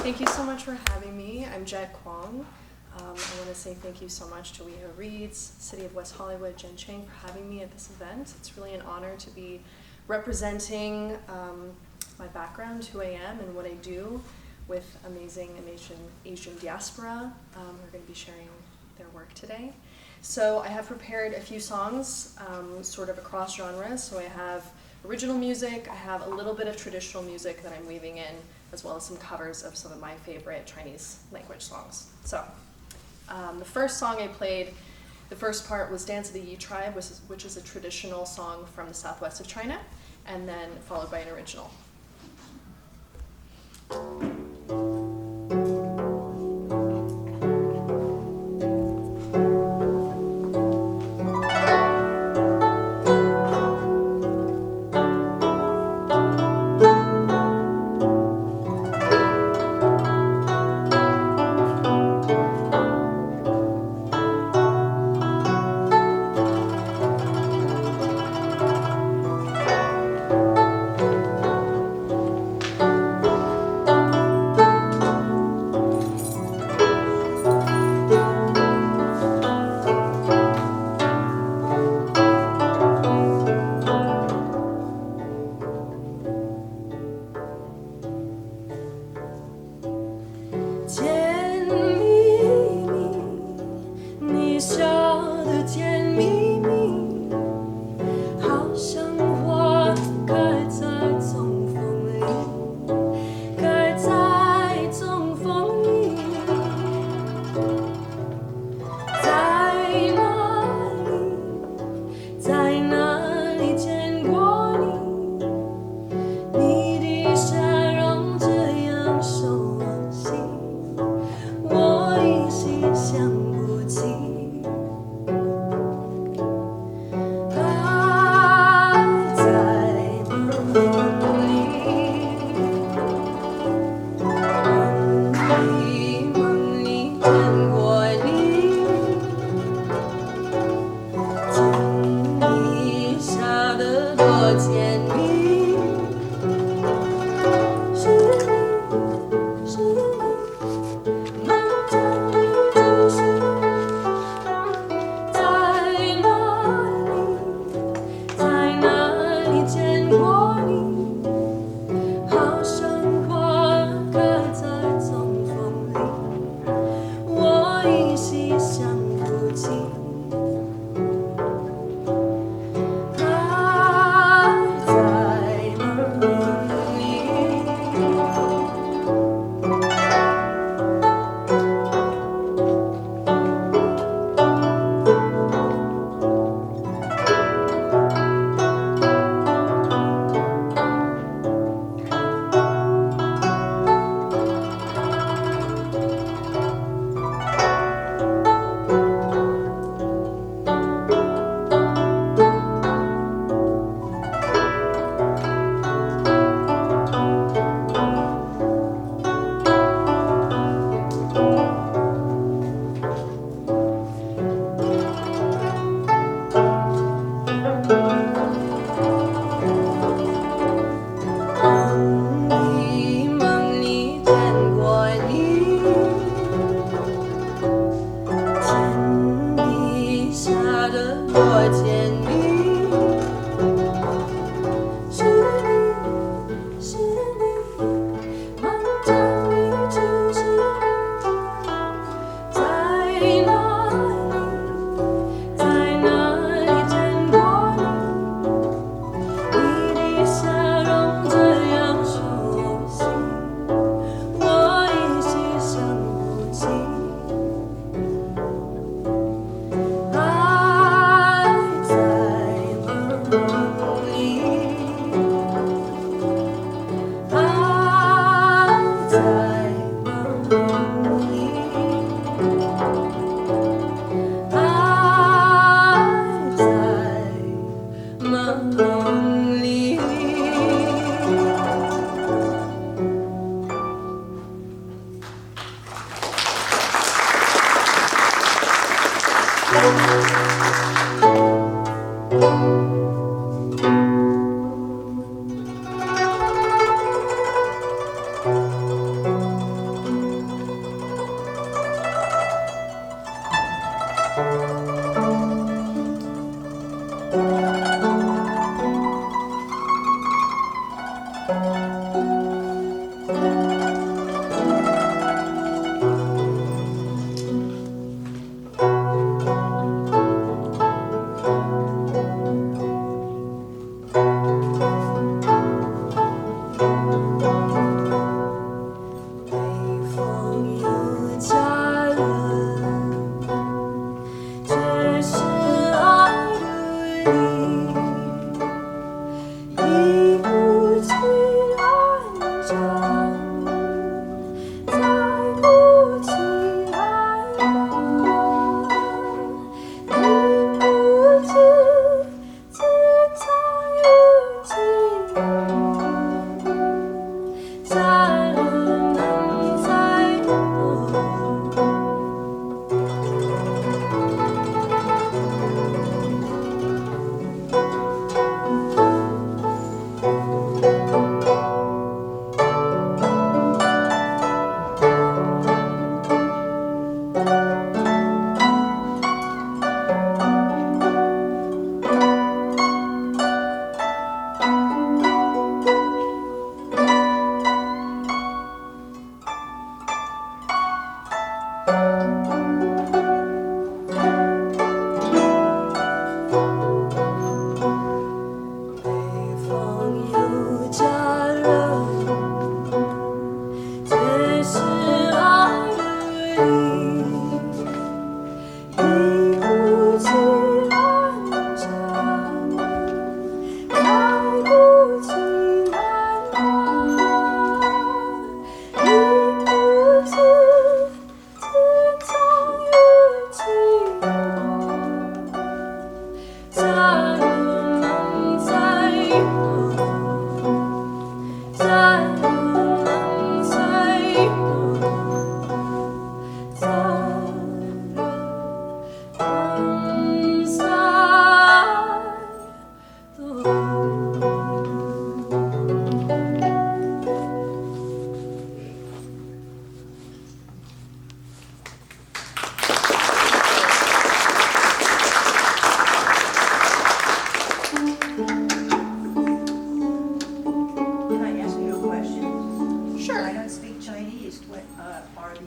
Thank you so much for having me. I'm Jett Kwong. I want to say thank you so much to WeHo Reads, City of West Hollywood, Cheng for having me at this event. It's really an honor to be representing my background, who I am, and what I do with amazing Asian diaspora who are going to be sharing their work today. So I have prepared a few songs sort of across genres. So I have original music, I have a little bit of traditional music that I'm weaving in, as well as some covers of some of my favorite Chinese language songs. So the first song I played, the first part was Dance of the Yi Tribe, which is a traditional song from the southwest of China, and then followed by an original.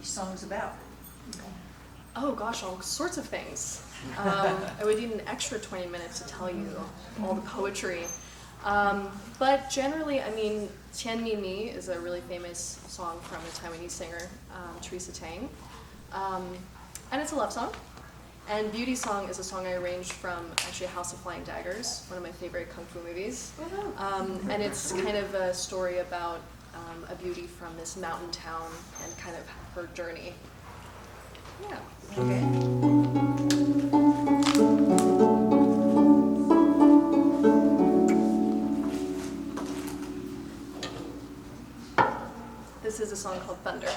these songs about? Oh gosh, all sorts of things. I would need an extra 20 minutes to tell you all the poetry. But generally, I mean, Tian Mi Mi is a really famous song from a Taiwanese singer, Teresa Tang. And it's a love song. And Beauty Song is a song I arranged from actually House of Flying Daggers, one of my favorite kung fu movies. And it's kind of a story about a beauty from this mountain town and kind of her journey. Yeah. Okay. This is a song called Thunder.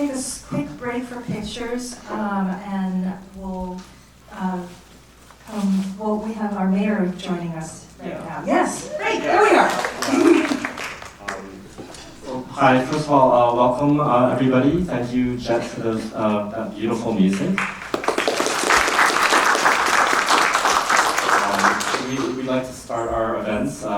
take a quick break for pictures, and we have our mayor joining us right now. Yes, great, there we are. Hi, first of all, welcome everybody. Thank you, Jett, for that beautiful music. We'd like to start our events we'd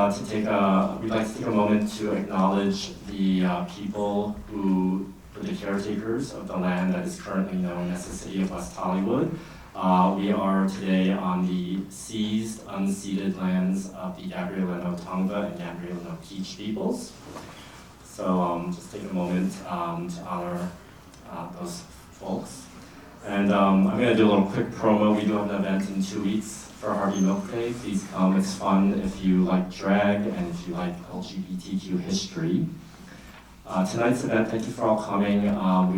like to take a moment to acknowledge the people who are the caretakers of the land that is currently known as the City of West Hollywood. We are today on the seized, unceded lands of the Gabrielino Tongva and Gabrielino Peach peoples. So just take a moment to honor those folks. And I'm going to do a little quick promo. We do have an event in 2 weeks for Harvey Milk Day. Please come. It's fun if you like drag and if you like LGBTQ history. Tonight's event, thank you for all coming. We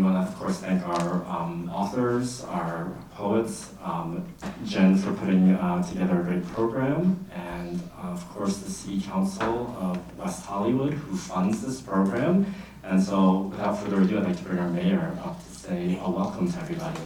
want to, of course, thank our authors, our poets, Jen for putting together a great program, and of course the City Council of West Hollywood who funds this program. And so without further ado, I'd like to bring our mayor up to say a welcome to everybody.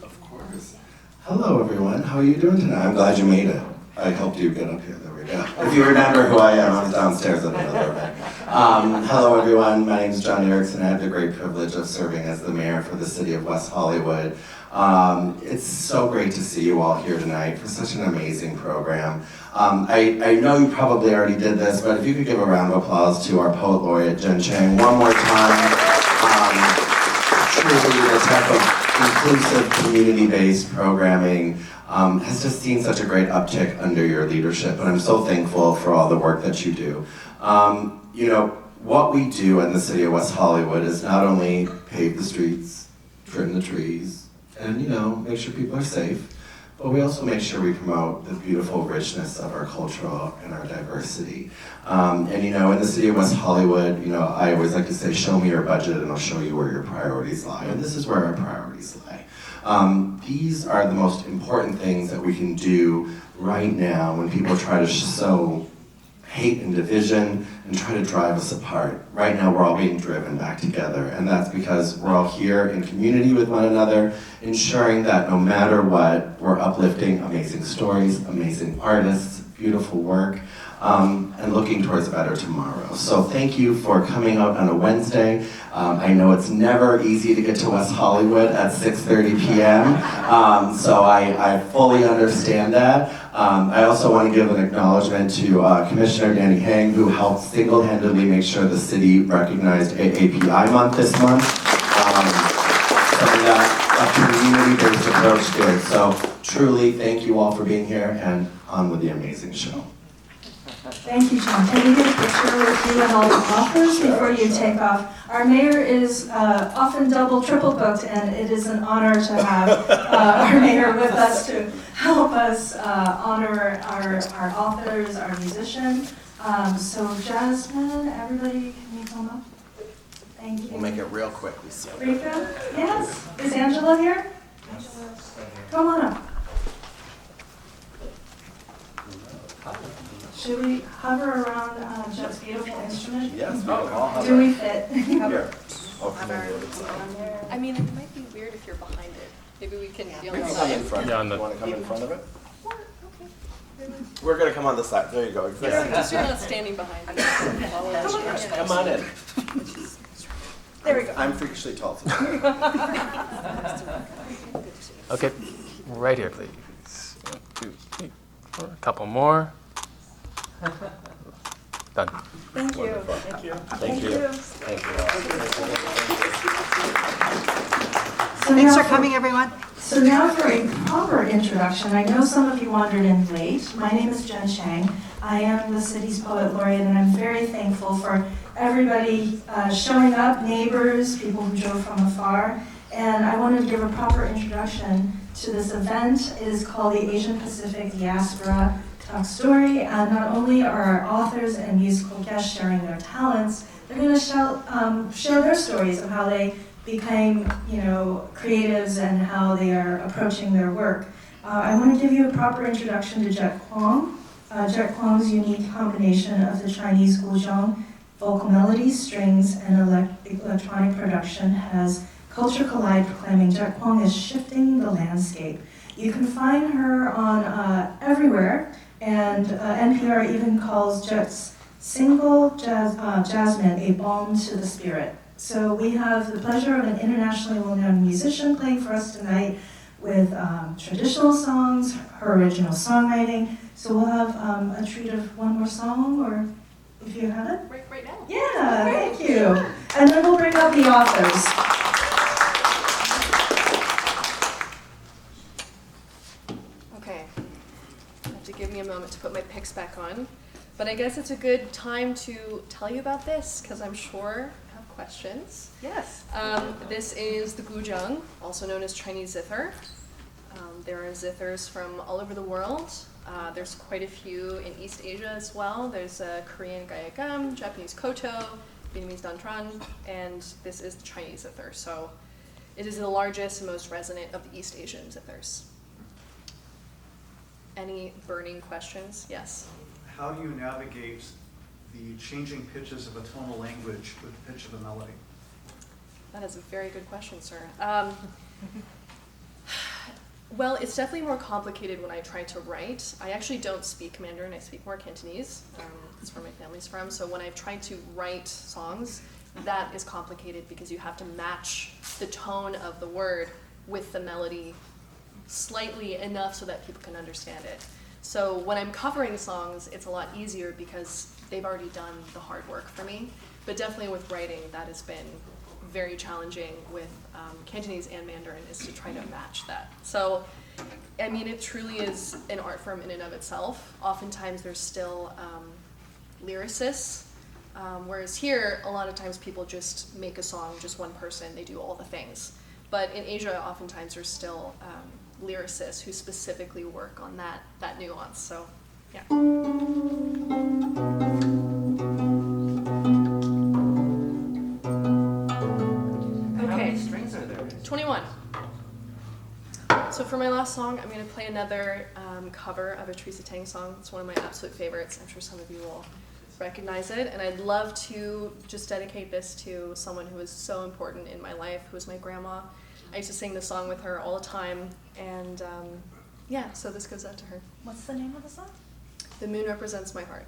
Of course. Hello everyone, how are you doing tonight? I'm glad you made it. I helped you get up here, there we go. If you remember who I am, I'm downstairs in another room. Hello everyone, my name is John Erickson. I have the great privilege of serving as the mayor for the City of West Hollywood. It's so great to see you all here tonight for such an amazing program. I know you probably already did this, but if you could give a round of applause to our Poet Laureate, Cheng, one more time. Truly the type of inclusive, community-based programming has just seen such a great uptick under your leadership, and I'm so thankful for all the work that you do. You know, what we do in the City of West Hollywood is not only pave the streets, trim the trees, and make sure people are safe, but we also make sure we promote the beautiful richness of our culture and our diversity. And in the City of West Hollywood, I always like to say, show me your budget and I'll show you where your priorities lie, and this is where our priorities lie. These are the most important things that we can do right now when people try to sow hate and division and try to drive us apart. Right now we're all being driven back together, and that's because we're all here in community with one another, ensuring that no matter what, we're uplifting amazing stories, amazing artists, beautiful work, and looking towards a better tomorrow. So thank you for coming out on a Wednesday. I know it's never easy to get to West Hollywood at 6:30 p.m., so I fully understand that. I also want to give an acknowledgement to Commissioner Danny Hang, who helped single-handedly make sure the city recognized AAPI month this month. Something that a community-based approach to it. So truly, thank you all for being here, and on with the amazing show. Thank you, Cheng. Can we get a picture with you and all the authors before you take off? Our mayor is often double, triple booked, and it is an honor to have our mayor with us to help us honor our authors, our musicians. So Jasmine, everybody, can you come up? Thank you. We'll make it real quick. Ryka? Yes? Is Angela here? Come on up. Should we hover around Jett's beautiful instrument? Yes. Do we fit? Here. I mean, it might be weird if you're behind it. Maybe we can be on the Come in side. front. Yeah, You want to come in front of it? Okay. We're going to come on the side. There you go. Exactly. Just so you're not standing behind it. Come on in. There we go. I'm freakishly tall today. Okay, right here, please. 1, 2, 3, 4. A couple more. Done. Thank you. Thank you. Thank you. Thank you. Thanks for coming, everyone. So now for a proper introduction. I know some of you wandered in late. My name is Jen Cheng. I am the city's Poet Laureate, and I'm very thankful for everybody showing up, neighbors, people who drove from afar. And I wanted to give a proper introduction to this event. It is called the Asian Pacific Diaspora Talk Story, and not only are our authors and musical guests sharing their talents, they're going to share their stories of how they became, creatives and how they are approaching their work. I want to give you a proper introduction to Jett Kwong. Jett Kwong's unique combination of the Chinese Guzheng vocal melodies, strings, and electronic production has Culture Collide proclaiming Jett Kwong is shifting the landscape. You can find her on everywhere, and NPR even calls Jett's single Jasmine a balm to the spirit. So we have the pleasure of an internationally well-known musician playing for us tonight with traditional songs, her original songwriting. So we'll have a treat of one more song, or if you have it. Right now. Yeah, thank you. And then we'll bring up the authors. Okay, you have to give me a moment to put my picks back on. But I guess it's a good time to tell you about this, because I'm sure you have questions. Yes. This is the Guzheng, also known as Chinese zither. There are zithers from all over the world. There's quite a few in East Asia as well. There's Korean gayagam, Japanese koto, Vietnamese dantran, and this is the Chinese zither. So it is the largest and most resonant of the East Asian zithers. Any burning questions? Yes? How do you navigate the changing pitches of a tonal language with the pitch of a melody? That is a very good question, sir. Well, it's definitely more complicated when I try to write. I actually don't speak Mandarin, I speak more Cantonese. That's where my family's from. So when I've tried to write songs, that is complicated because you have to match the tone of the word with the melody slightly enough so that people can understand it. So when I'm covering songs, it's a lot easier because they've already done the hard work for me. But definitely with writing, that has been very challenging with Cantonese and Mandarin, is to try to match that. So, I mean, it truly is an art form in and of itself. Oftentimes there's still lyricists, whereas here, a lot of times people just make a song, just one person, they do all the things. But in Asia, oftentimes there's still lyricists who specifically work on that nuance, so yeah. How many strings are there? 21. So for my last song, I'm going to play another cover of a Teresa Teng song. It's one of my absolute favorites. I'm sure some of you will recognize it. And I'd love to just dedicate this to someone who was so important in my life, who was my grandma. I used to sing this song with her all the time. And yeah, so this goes out to her. What's the name of the song? The Moon Represents My Heart.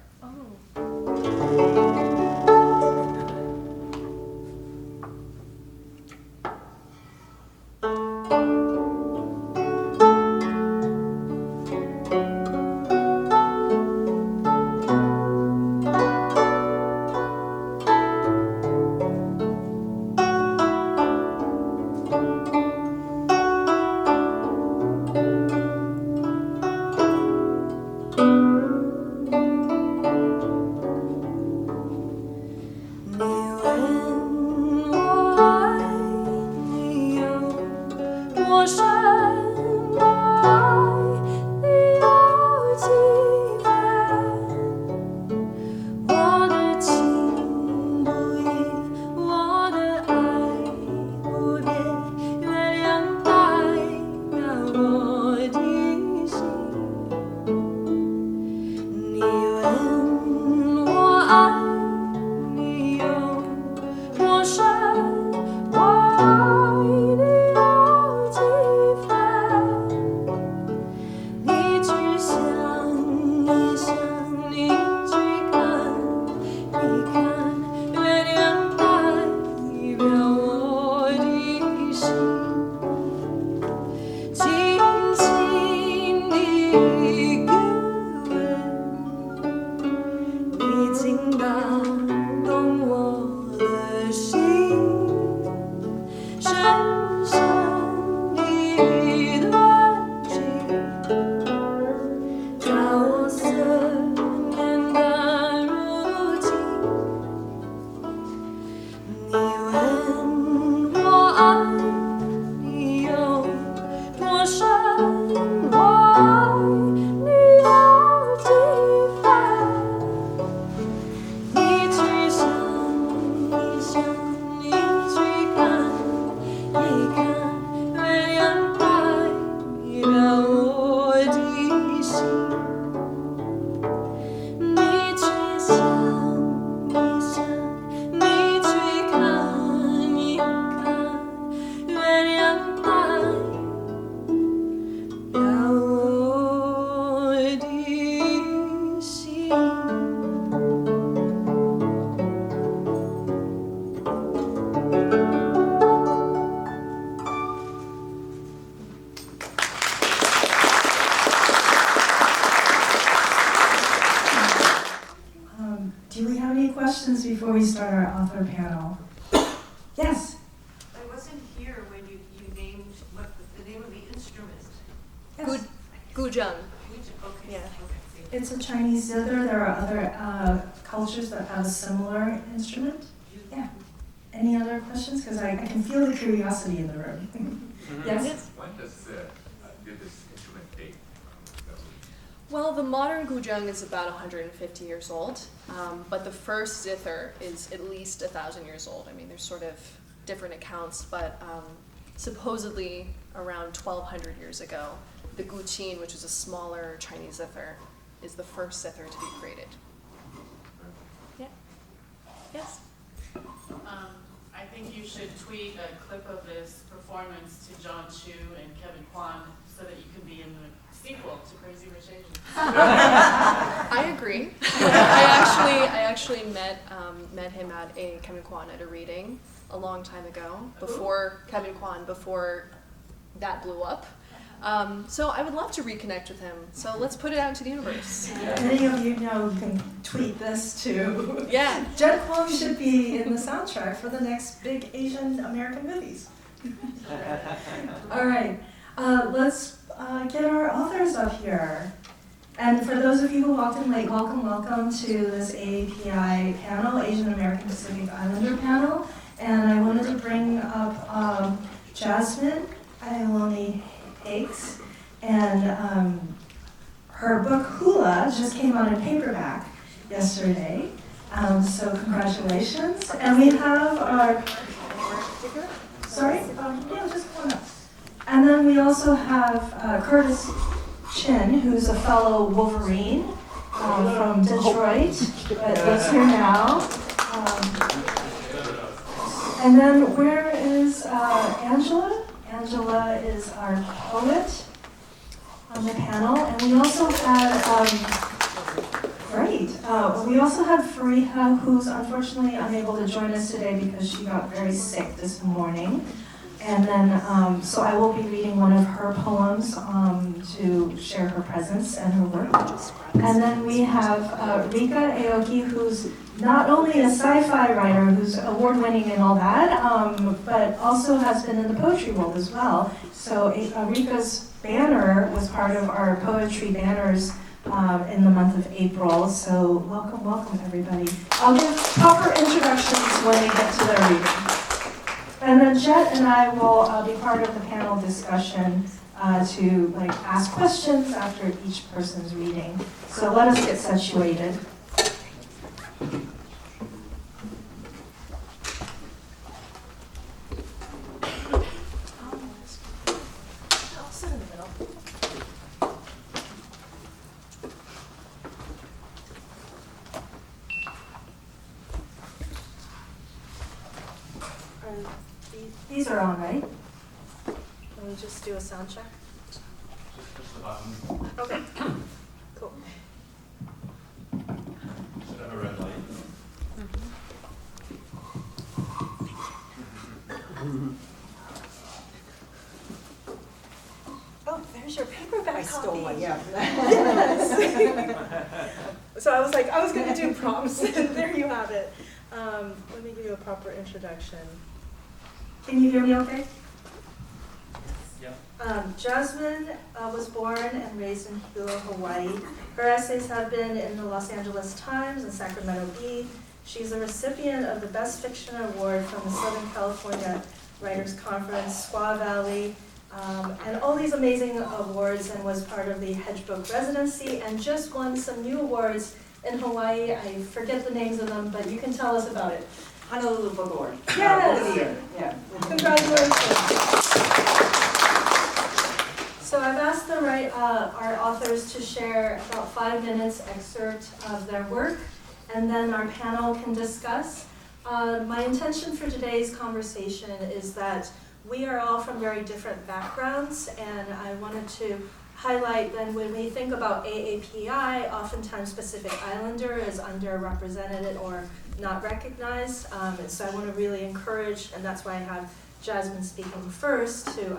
questions before we start our author panel? Yes? I wasn't here when you named what the name of the instrument. Yes. Guzheng. Okay. Yeah. Okay. It's a Chinese zither. There are other cultures that have a similar instrument. Yeah. Any other questions? Because I can feel the curiosity in the room. Yes? When did this instrument date? Well, the modern guzheng is about 150 years old, but the first zither is at least 1,000 years old. I mean, there's sort of different accounts, but supposedly around 1,200 years ago, the guqin, which is a smaller Chinese zither, is the first zither to be created. Yeah. Yes? I think you should tweet a clip of this performance to John Chu and Kevin Kwan so that you can be in the sequel to Crazy Rich Asians. I agree. I actually met him at Kevin Kwan at a reading a long time ago, before Kevin Kwan, before that blew up. So I would love to reconnect with him. So let's put it out into the universe. Many of you know you can tweet this to. Yeah. Jett Kwong should be in the soundtrack for the next big Asian American movies. All right, let's get our authors up here. And for those of you who walked in late, welcome to this AAPI panel, Asian American Pacific Islander panel. And I wanted to bring up Jasmine Iolani Hakes, and her book Hula just came out in paperback yesterday, so congratulations. And we have our, sorry? Yeah, just one up. And then we also have Curtis Chin, who's a fellow Wolverine from Detroit, but lives here now. And then where is Angela? Angela is our poet on the panel, and we also had, we also had Ryka, who's unfortunately unable to join us today because she got very sick this morning. And then, so I will be reading one of her poems to share her presence and her work. And then we have Ryka Aoki, who's not only a sci-fi writer who's award-winning and all that, but also has been in the poetry world as well. So Ryka's banner was part of our poetry banners in the month of April. So welcome everybody. I'll give proper introductions when they get to their reading. And then Jett and I will be part of the panel discussion to ask questions after each person's reading. So let us get situated. I'll sit in the middle. These are on, right? Let me just do a sound check. Just push the button. Okay. Cool. Should have a red light. Oh, there's your paperback I stole one, yeah. So I was like, I was going to do prompts, and there you have it. Let me give you a proper introduction. Can you hear me okay? Yeah. Jasmine was born and raised in Hilo, Hawaii. Her essays have been in the Los Angeles Times and Sacramento Bee. She's a recipient of the Best Fiction Award from the Southern California Writers Conference, Squaw Valley, and all these amazing awards, and was part of the Hedge Book residency, and just won some new awards in Hawaii. I forget the names of them, but you can tell us about it. Honolulu Book Award. Yes. Book of the year. Yeah. Congratulations. So I've asked our authors to share about 5 minutes excerpt of their work, and then our panel can discuss. My intention for today's conversation is that we are all from very different backgrounds, and I wanted to highlight then when we think about AAPI, oftentimes Pacific Islander is underrepresented or not recognized, and so I want to really encourage, and that's why I have Jasmine speaking first, to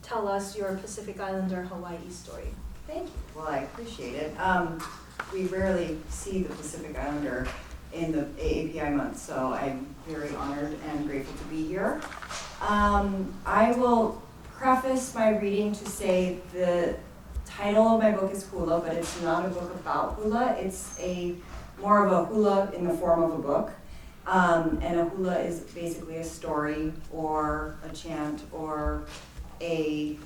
tell us your Pacific Islander Hawaii story. Thank you. Well, I appreciate it. We rarely see the Pacific Islander in the AAPI month, so I'm very honored and grateful to be here. I will preface my reading to say the title of my book is Hula, but it's not a book about hula. It's more of a hula in the form of a book. And a hula is basically a story or a chant or maybe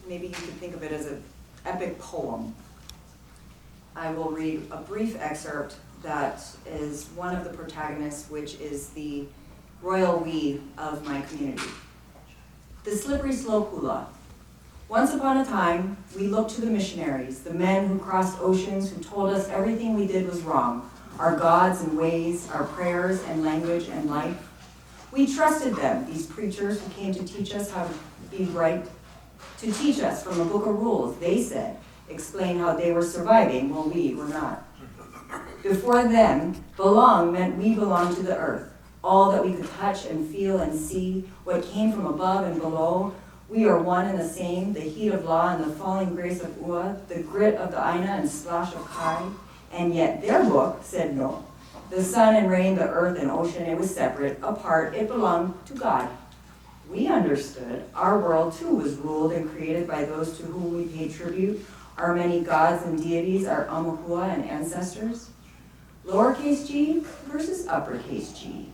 you could think of it as an epic poem. I will read a brief excerpt that is one of the protagonists, which is the royal we of my community. The slippery slope hula. Once upon a time, we looked to the missionaries, the men who crossed oceans, who told us everything we did was wrong, our gods and ways, our prayers and language and life. We trusted them, these preachers who came to teach us how to be right, to teach us from a book of rules, they said, explain how they were surviving while we were not. Before them, belong meant we belonged to the earth, all that we could touch and feel and see, what came from above and below. We are one and the same, the heat of law and the falling grace of Ua, the grit of the Aina and splash of Kai, and yet their book said no. The sun and rain, the earth and ocean, it was separate, apart, it belonged to God. We understood our world too was ruled and created by those to whom we pay tribute, our many gods and deities, our Amahua and ancestors. Lowercase g versus uppercase g.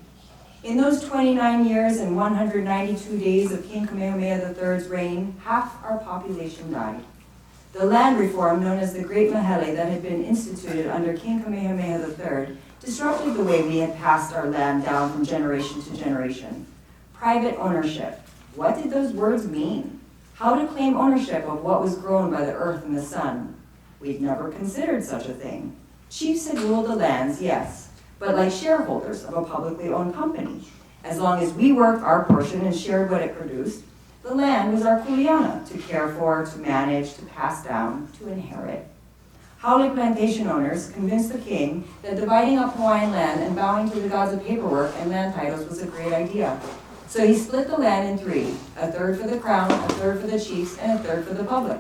In those 29 years and 192 days of King Kamehameha III's reign, half our population died. The land reform known as the Great Mahele that had been instituted under King Kamehameha III disrupted the way we had passed our land down from generation to generation. Private ownership. What did those words mean? How to claim ownership of what was grown by the earth and the sun? We'd never considered such a thing. Chiefs had ruled the lands, yes, but like shareholders of a publicly owned company. As long as we worked our portion and shared what it produced, the land was our kuleana to care for, to manage, to pass down, to inherit. Haole plantation owners convinced the king that dividing up Hawaiian land and bowing to the gods of paperwork and land titles was a great idea. So he split the land in three, a third for the crown, a third for the chiefs, and a third for the public.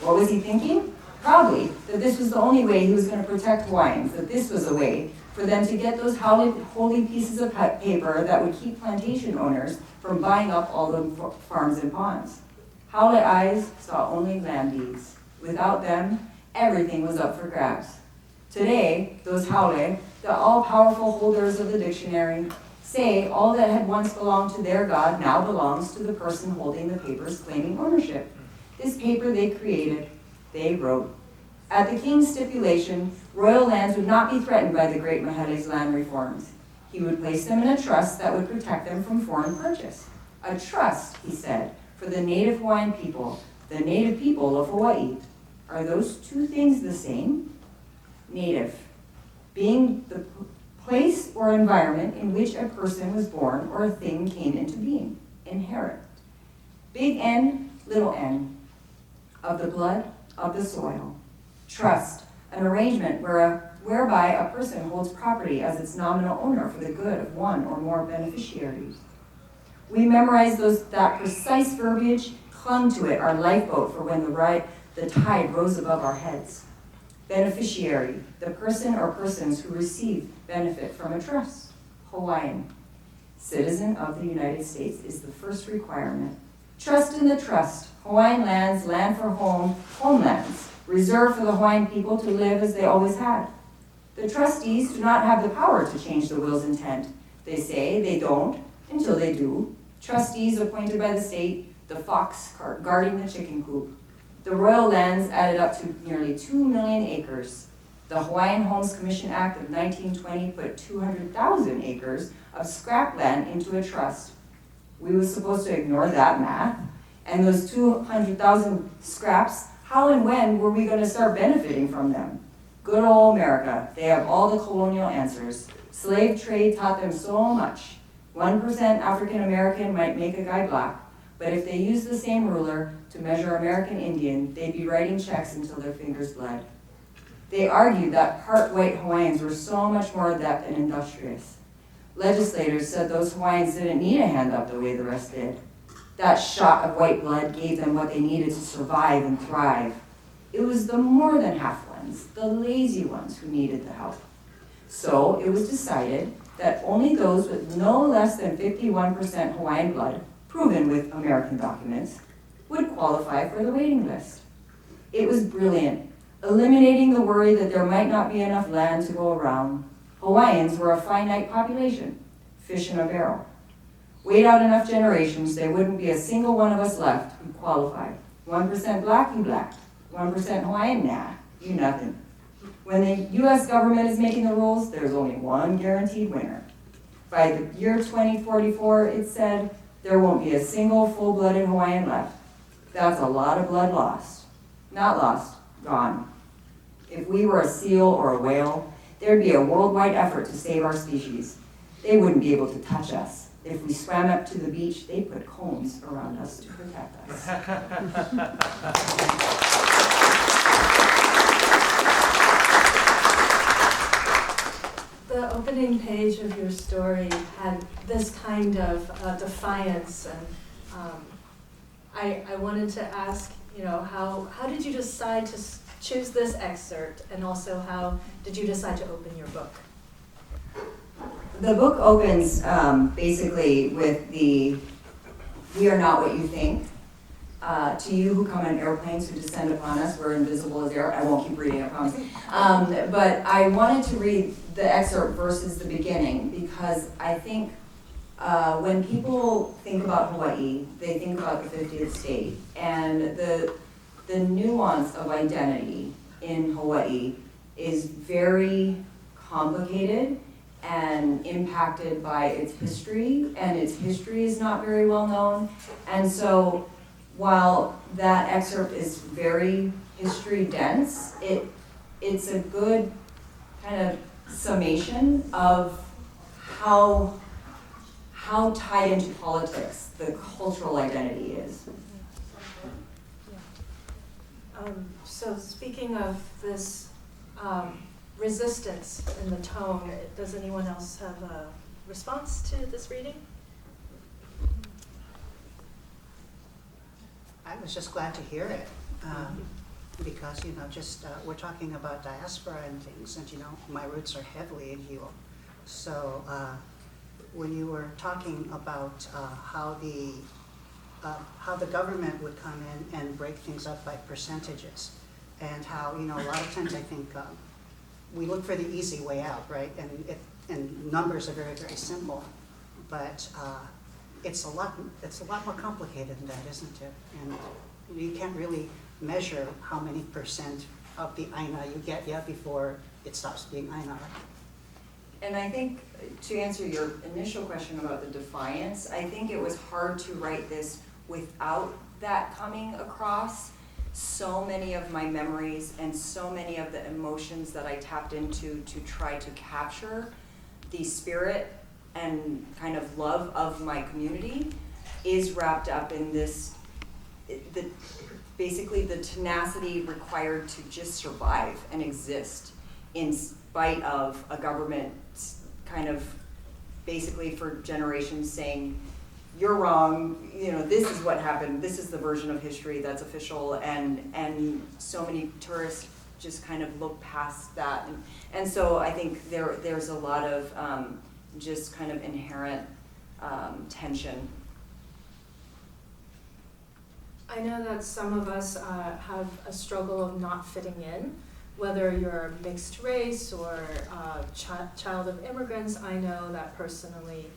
What was he thinking? Probably that this was the only way he was going to protect Hawaiians, that this was a way for them to get those holy pieces of paper that would keep plantation owners from buying up all the farms and ponds. Haole eyes saw only land deeds. Without them, everything was up for grabs. Today, those haole, the all-powerful holders of the dictionary, say all that had once belonged to their god now belongs to the person holding the papers claiming ownership. This paper they created, they wrote. At the king's stipulation, royal lands would not be threatened by the Great Mahele's land reforms. He would place them in a trust that would protect them from foreign purchase. A trust, he said, for the native Hawaiian people, the native people of Hawaii. Are those two things the same? Native, being the place or environment in which a person was born or a thing came into being. Inherit. Big N, little n, of the blood, of the soil. Trust, an arrangement whereby a person holds property as its nominal owner for the good of one or more beneficiaries. We memorized that precise verbiage, clung to it, our lifeboat for when the tide rose above our heads. Beneficiary, the person or persons who receive benefit from a trust. Hawaiian, citizen of the United States is the first requirement. Trust in the trust, Hawaiian lands, land for homelands, reserved for the Hawaiian people to live as they always had. The trustees do not have the power to change the will's intent. They say they don't until they do. Trustees appointed by the state, the fox guarding the chicken coop. The royal lands added up to nearly 2 million acres. The Hawaiian Homes Commission Act of 1920 put 200,000 acres of scrap land into a trust. We were supposed to ignore that math. And those 200,000 scraps, how and when were we going to start benefiting from them? Good old America, they have all the colonial answers. Slave trade taught them so much. 1% African American might make a guy black, but if they used the same ruler to measure American Indian, they'd be writing checks until their fingers bled. They argued that part white Hawaiians were so much more adept and industrious. Legislators said those Hawaiians didn't need a hand up the way the rest did. That shot of white blood gave them what they needed to survive and thrive. It was the more than half ones, the lazy ones, who needed the help. So it was decided that only those with no less than 51% Hawaiian blood, proven with American documents, would qualify for the waiting list. It was brilliant, eliminating the worry that there might not be enough land to go around. Hawaiians were a finite population, fish in a barrel. Wait out enough generations, there wouldn't be a single one of us left who qualified. 1% black, you black. 1% Hawaiian, nah, you nothing. When the US government is making the rules, there's only one guaranteed winner. By the year 2044, it said, there won't be a single full-blooded Hawaiian left. That's a lot of blood lost. Not lost, gone. If we were a seal or a whale, there'd be a worldwide effort to save our species. They wouldn't be able to touch us. If we swam up to the beach, they'd put cones around us to protect us. The opening page of your story had this kind of defiance, and I wanted to ask, how did you decide to choose this excerpt, and also how did you decide to open your book? The book opens basically with the "We are not what you think." To you who come on airplanes who descend upon us, we're invisible as air. I won't keep reading, I promise. But I wanted to read the excerpt versus the beginning because I think when people think about Hawaii, they think about the 50th state. And the nuance of identity in Hawaii is very complicated and impacted by its history, and its history is not very well known. And so while that excerpt is very history dense, it's a good kind of summation of how tied into politics the cultural identity is. So speaking of this resistance in the tone, does anyone else have a response to this reading? I was just glad to hear it, because, we're talking about diaspora and things, and, my roots are heavily in Hilo. So when you were talking about how the government would come in and break things up by percentages, and how, a lot of times I think we look for the easy way out, right? And numbers are very, very simple, but it's a lot more complicated than that, isn't it? And you can't really measure how many percent of the aina you get yet before it stops being aina. And I think to answer your initial question about the defiance, I think it was hard to write this without that coming across. So many of my memories and so many of the emotions that I tapped into to try to capture the spirit and kind of love of my community is wrapped up in this, basically the tenacity required to just survive and exist in spite of a government kind of basically for generations saying, you're wrong, this is what happened, this is the version of history that's official, and so many tourists just kind of look past that. And so I think there's a lot of just kind of inherent tension. I know that some of us have a struggle of not fitting in, whether you're mixed race or child of immigrants. I know that personally,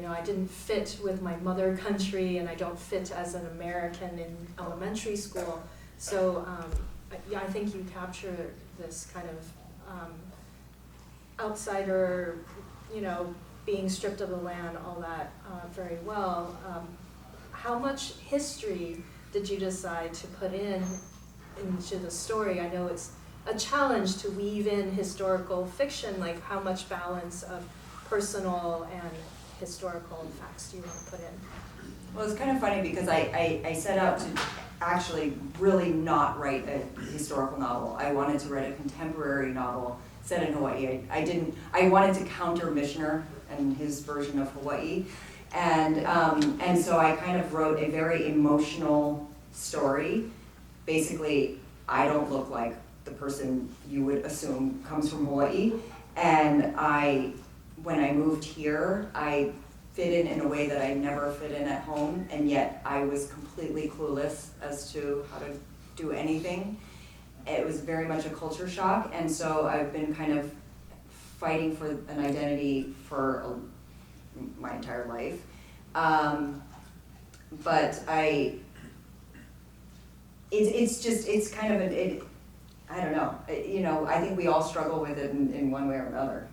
I didn't fit with my mother country, and I don't fit as an American in elementary school. So I think you capture this kind of outsider, being stripped of the land, all that very well. How much history did you decide to put into the story? I know it's a challenge to weave in historical fiction, like how much balance of personal and historical facts do you want to put in? Well, it's kind of funny because I set out to actually really not write a historical novel. I wanted to write a contemporary novel set in Hawaii. I wanted to counter Mishner and his version of Hawaii. And so I kind of wrote a very emotional story. Basically, I don't look like the person you would assume comes from Hawaii. And when I moved here, I fit in a way that I never fit in at home, and yet I was completely clueless as to how to do anything. It was very much a culture shock, and so I've been kind of fighting for an identity for my entire life. But it's kind of I don't know. I think we all struggle with it in one way or another.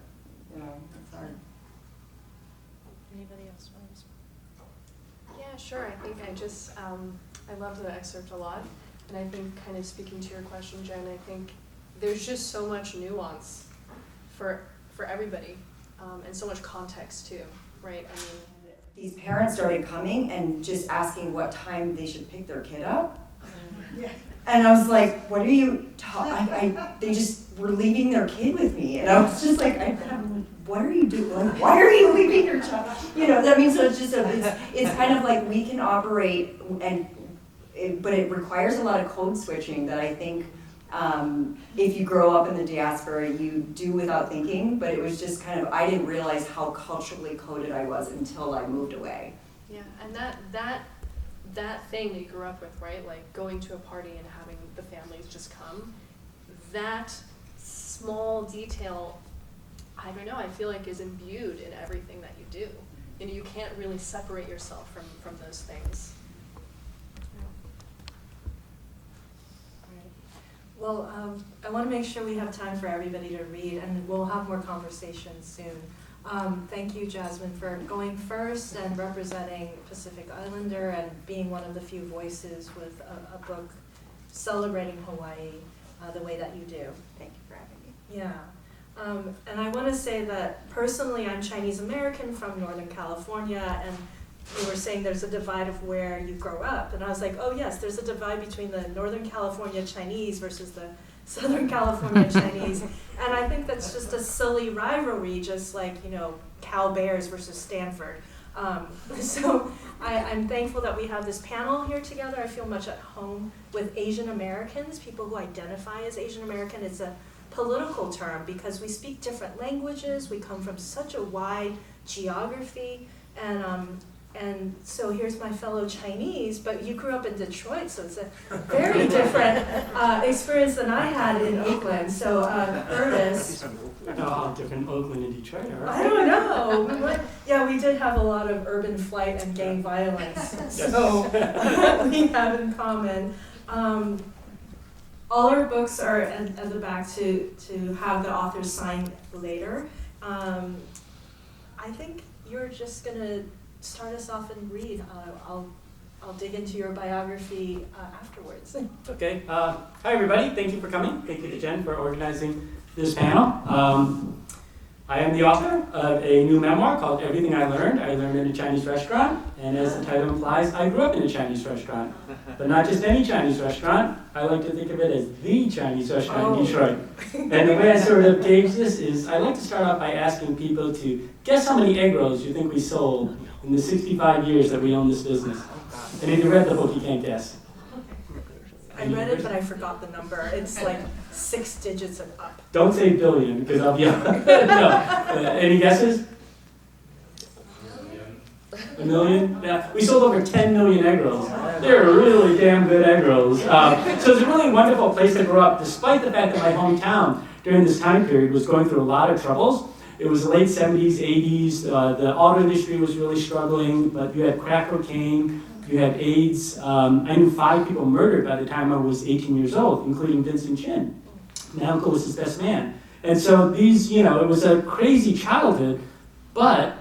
It's hard. Anybody else want to? Yeah, sure. I think I love the excerpt a lot. And I think kind of speaking to your question, Jen, I think there's just so much nuance for everybody, and so much context too, right? I mean, these parents started coming and just asking what time they should pick their kid up. Yeah. And I was like, what are you they just were leaving their kid with me. And I was just like, what are you doing? Why are you leaving your child? That means so it's just it's kind of like we can operate but it requires a lot of code switching that I think if you grow up in the diaspora, you do without thinking, but it was just kind of, I didn't realize how culturally coded I was until I moved away. Yeah, and that thing that you grew up with, right? Like going to a party and having the families just come, that small detail, I don't know, I feel like is imbued in everything that you do. You can't really separate yourself from those things. Well, I want to make sure we have time for everybody to read, and we'll have more conversations soon. Thank you, Jasmine, for going first and representing Pacific Islander and being one of the few voices with a book celebrating Hawaii the way that you do. Thank you for having me. Yeah. And I want to say that personally, I'm Chinese American from Northern California, and you were saying there's a divide of where you grow up. And I was like, oh yes, there's a divide between the Northern California Chinese versus the Southern California Chinese. And I think that's just a silly rivalry, just like, Cal Bears versus Stanford. So I'm thankful that we have this panel here together. I feel much at home with Asian Americans, people who identify as Asian American. It's a political term because we speak different languages. We come from such a wide geography. And so here's my fellow Chinese, but you grew up in Detroit, so it's a very different experience than I had in Oakland. So Curtis. I don't know how different Oakland and Detroit are. I don't know. We did have a lot of urban flight and gang violence, so we have in common. All our books are at the back to have the authors sign later. I think you're just going to start us off and read. I'll dig into your biography afterwards. Okay. Hi, everybody. Thank you for coming. Thank you to Jen for organizing this panel. I am the author of a new memoir called Everything I Learned. I learned in a Chinese restaurant, and as the title implies, I grew up in a Chinese restaurant. But not just any Chinese restaurant. I like to think of it as the Chinese restaurant in Detroit. And the way I sort of gauge this is I like to start off by asking people to guess how many egg rolls you think we sold in the 65 years that we own this business. And if you read the book, you can't guess. I read it, but I forgot the number. It's like 6 digits and up. Don't say billion, because I'll be no. Any guesses? A million? Yeah. We sold over 10 million egg rolls. They're really damn good egg rolls. So it's a really wonderful place to grow up, despite the fact that my hometown during this time period was going through a lot of troubles. It was the late 70s, 80s. The auto industry was really struggling, but you had crack cocaine, you had AIDS. I knew 5 people murdered by the time I was 18 years old, including Vincent Chin. My uncle was his best man. And so these, it was a crazy childhood, but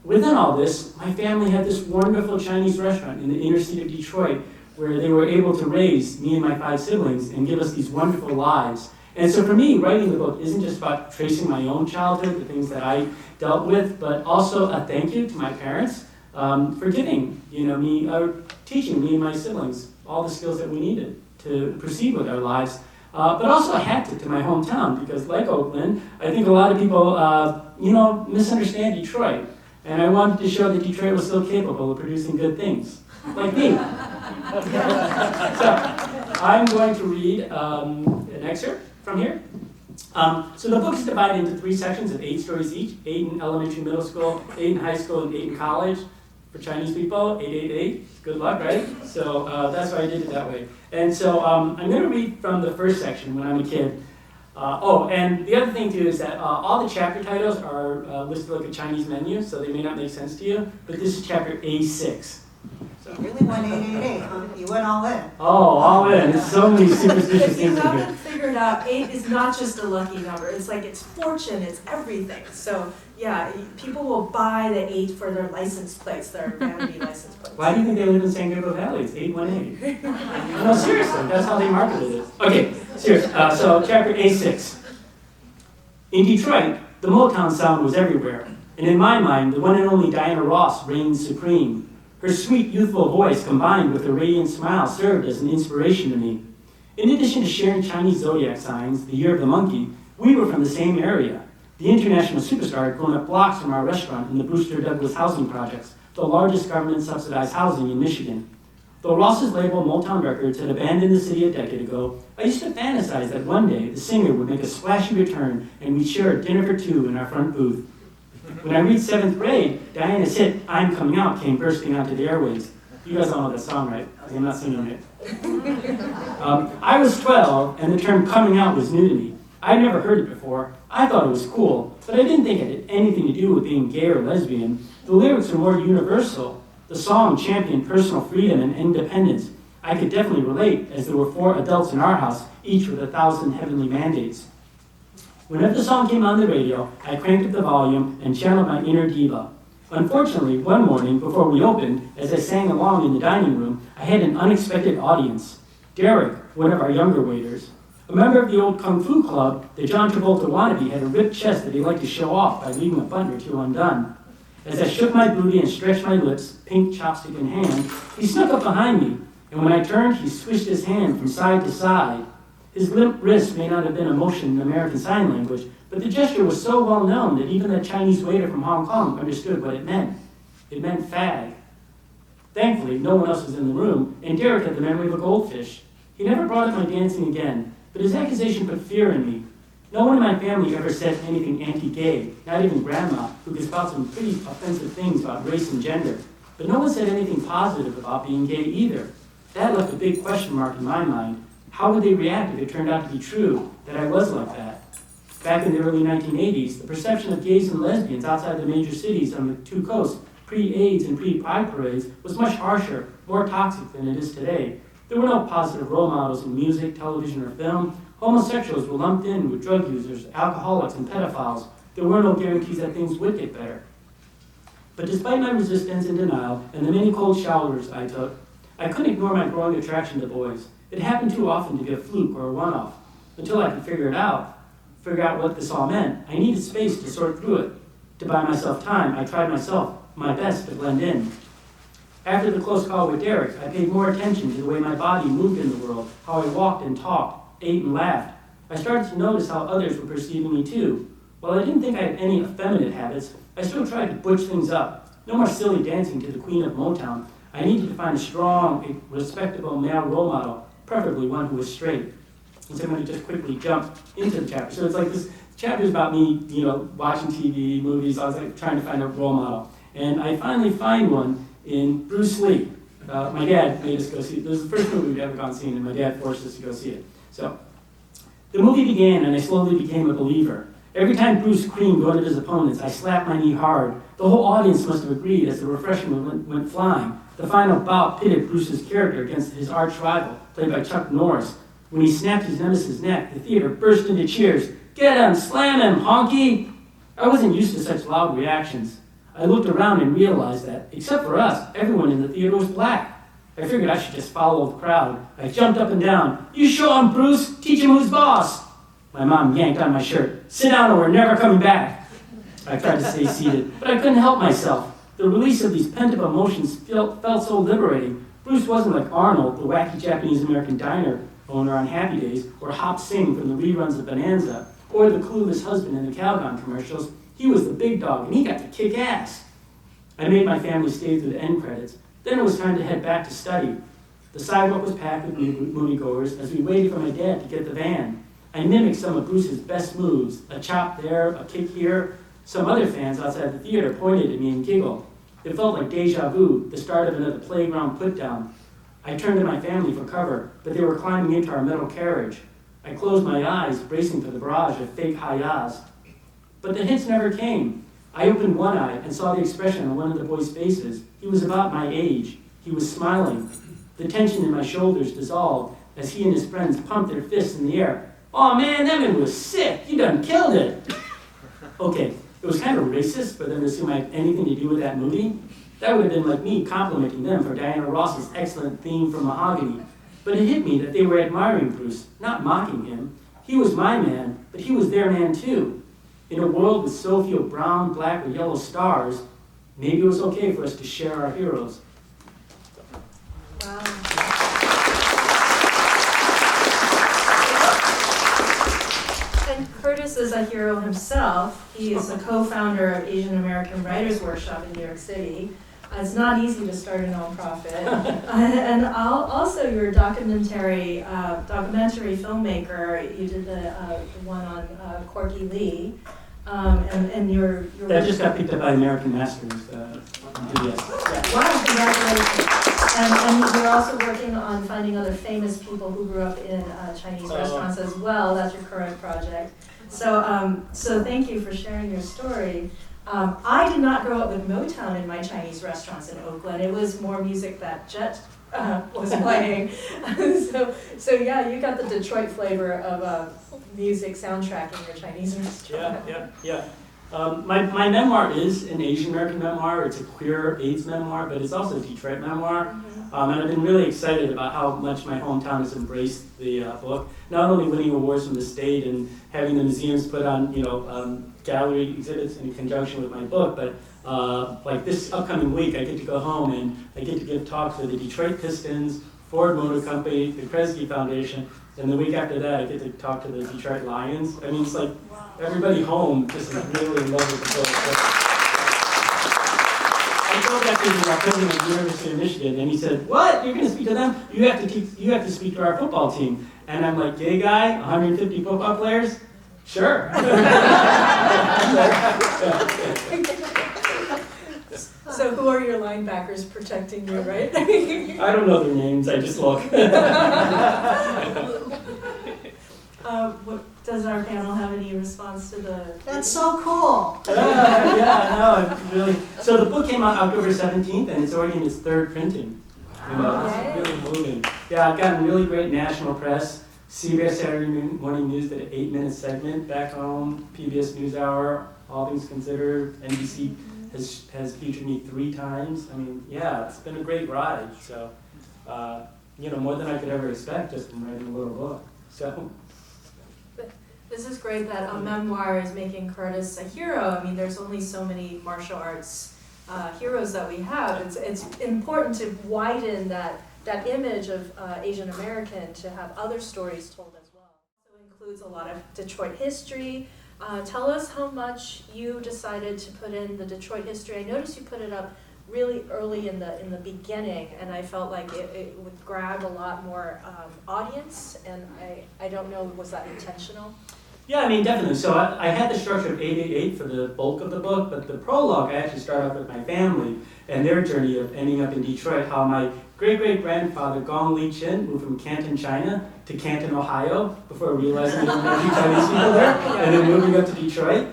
within all this, my family had this wonderful Chinese restaurant in the inner city of Detroit where they were able to raise me and my 5 siblings and give us these wonderful lives. And so for me, writing the book isn't just about tracing my own childhood, the things that I dealt with, but also a thank you to my parents for giving, me, teaching me and my siblings all the skills that we needed to proceed with our lives. But also a hat tip to my hometown, because like Oakland, I think a lot of people, misunderstand Detroit. And I wanted to show that Detroit was still capable of producing good things, like me. So I'm going to read an excerpt from here. So the book is divided into 3 sections of 8 stories each, 8 in elementary, middle school, 8 in high school, and 8 in college. For Chinese people, 888, good luck, right? So that's why I did it that way. And so I'm going to read from the first section when I'm a kid. And the other thing too is that all the chapter titles are listed like a Chinese menu, so they may not make sense to you, but this is chapter A6. You really went 888, huh? You went all in. Oh, all in. There's so many superstitious If you things in here. haven't figured out, 8 is not just a lucky number. It's like it's fortune, it's everything. So yeah, people will buy the 8 for their license plates, their vanity license plates. Why do you think they live in San Gabriel Valley? It's 818. No, seriously, that's how they marketed it. Okay, serious. So chapter A6. In Detroit, the Motown sound was everywhere. And in my mind, the one and only Diana Ross reigned supreme. Her sweet, youthful voice combined with her radiant smile served as an inspiration to me. In addition to sharing Chinese zodiac signs, the year of the monkey, we were from the same area. The international superstar had grown up blocks from our restaurant in the Brewster Douglas housing projects, the largest government-subsidized housing in Michigan. Though Ross's label Motown Records had abandoned the city a decade ago, I used to fantasize that one day the singer would make a splashy return and we'd share a dinner for 2 in our front booth. When I reached 7th grade, Diana's hit, I'm Coming Out, came bursting onto the airwaves. You guys all know that song, right? I'm not singing it. I was 12, and the term coming out was new to me. I'd never heard it before. I thought it was cool, but I didn't think it had anything to do with being gay or lesbian. The lyrics were more universal. The song championed personal freedom and independence. I could definitely relate, as there were 4 adults in our house, each with 1,000 heavenly mandates. Whenever the song came on the radio, I cranked up the volume and channeled my inner diva. Unfortunately, one morning, before we opened, as I sang along in the dining room, I had an unexpected audience. Derek, one of our younger waiters. A member of the old Kung Fu Club, the John Travolta wannabe had a ripped chest that he liked to show off by leaving a button or 2 undone. As I shook my booty and stretched my lips, pink chopstick in hand, he snuck up behind me, and when I turned, he swished his hand from side to side. His limp wrist may not have been a motion in American Sign Language, but the gesture was so well known that even the Chinese waiter from Hong Kong understood what it meant. It meant fag. Thankfully, no one else was in the room, and Derek had the memory of a goldfish. He never brought up my dancing again, but his accusation put fear in me. No one in my family ever said anything anti-gay, not even Grandma, who could spout some pretty offensive things about race and gender. But no one said anything positive about being gay either. That left a big question mark in my mind. How would they react if it turned out to be true that I was like that? Back in the early 1980s, the perception of gays and lesbians outside the major cities on the 2 coasts, pre-AIDS and pre-Pride parades, was much harsher, more toxic than it is today. There were no positive role models in music, television, or film. Homosexuals were lumped in with drug users, alcoholics, and pedophiles. There were no guarantees that things would get better. But despite my resistance and denial, and the many cold showers I took, I couldn't ignore my growing attraction to boys. It happened too often to be a fluke or a one-off. Until I could figure out what this all meant, I needed space to sort through it. To buy myself time, I tried my best to blend in. After the close call with Derek, I paid more attention to the way my body moved in the world, how I walked and talked, ate and laughed. I started to notice how others were perceiving me too. While I didn't think I had any effeminate habits, I still tried to butch things up. No more silly dancing to the Queen of Motown. I needed to find a strong, respectable male role model, preferably one who was straight. And so I'm going to just quickly jump into the chapter. So it's like this chapter is about me, watching TV, movies. I was like trying to find a role model. And I finally find one in Bruce Lee. My dad made us go see it. This was the first movie we'd ever gone seen, and my dad forced us to go see it. So the movie began, and I slowly became a believer. Every time Bruce creamed one of his opponents, I slapped my knee hard. The whole audience must have agreed as the refreshment went flying. The final bout pitted Bruce's character against his arch rival, played by Chuck Norris. When he snapped his nemesis' neck, the theater burst into cheers. Get him! Slam him, honky! I wasn't used to such loud reactions. I looked around and realized that, except for us, everyone in the theater was black. I figured I should just follow the crowd. I jumped up and down. You show him, Bruce! Teach him who's boss! My mom yanked on my shirt. Sit down or we're never coming back. I tried to stay seated, but I couldn't help myself. The release of these pent-up emotions felt so liberating. Bruce wasn't like Arnold, the wacky Japanese-American diner owner on Happy Days, or Hop Sing from the reruns of Bonanza, or the clueless husband in the Calgon commercials. He was the big dog, and he got to kick ass. I made my family stay through the end credits. Then it was time to head back to study. The sidewalk was packed with moviegoers as we waited for my dad to get the van. I mimicked some of Bruce's best moves, a chop there, a kick here. Some other fans outside the theater pointed at me and giggled. It felt like deja vu, the start of another playground put-down. I turned to my family for cover, but they were climbing into our metal carriage. I closed my eyes, bracing for the barrage of fake hi-yahs. But the hits never came. I opened one eye and saw the expression on one of the boys' faces. He was about my age. He was smiling. The tension in my shoulders dissolved as he and his friends pumped their fists in the air. "Oh man, that man was sick. You done killed it." Okay, it was kind of racist for them to assume I had anything to do with that movie. That would have been like me complimenting them for Diana Ross's excellent theme from Mahogany. But it hit me that they were admiring Bruce, not mocking him. He was my man, but he was their man too. In a world with so few brown, black, or yellow stars, maybe it was okay for us to share our heroes. Wow. And Curtis is a hero himself. He is a co-founder of Asian American Writers Workshop in New York City. It's not easy to start a nonprofit. And also, you're a documentary filmmaker. You did the one on Corky Lee. And you're That just got picked up by American Masters. PBS. Yeah. Wow, congratulations. And you're also working on finding other famous people who grew up in Chinese restaurants as well. That's your current project. So thank you for sharing your story. I did not grow up with Motown in my Chinese restaurants in Oakland. It was more music that Jett was playing. so yeah, you got the Detroit flavor of music soundtrack in your Chinese restaurant. Yeah. My memoir is an Asian American memoir. It's a queer AIDS memoir, but it's also a Detroit memoir. Mm-hmm. And I've been really excited about how much my hometown has embraced the book. Not only winning awards from the state and having the museums put on, gallery exhibits in conjunction with my book, but like this upcoming week, I get to go home and I get to give talks for the Detroit Pistons, Ford Motor Company, the Kresge Foundation, and the week after that, I get to talk to the Detroit Lions. I mean, it's like everybody home just is really in love with the book. I told that to the president of the University of Michigan, and he said, "What? You're going to speak to them? You have to speak to our football team." And I'm like, "Gay guy, 150 football players? Sure." So who are your linebackers protecting you, right? I don't know their names, I just look. Does our panel have any response to the... That's so cool. Really. So the book came out October 17th, and it's already in its third printing. It's really moving. Yeah, I've gotten really great national press. CBS Saturday Morning News did an 8-minute segment back home. PBS NewsHour, All Things Considered. NBC has featured me 3 times. I mean, yeah, it's been a great ride. So, more than I could ever expect just from writing a little book. So. This is great that a memoir is making Curtis a hero. I mean, there's only so many martial arts heroes that we have. It's important to widen that image of Asian American to have other stories told as well. It includes a lot of Detroit history. Tell us how much you decided to put in the Detroit history. I noticed you put it up really early in the beginning, and I felt like it would grab a lot more audience, and I don't know, was that intentional? Yeah, I mean, definitely. So I had the structure of 888 for the bulk of the book, but the prologue, I actually start off with my family and their journey of ending up in Detroit, how my great-great-grandfather, Gong Li Chin, moved from Canton, China to Canton, Ohio, before realizing there were many Chinese people there, and then moving up to Detroit.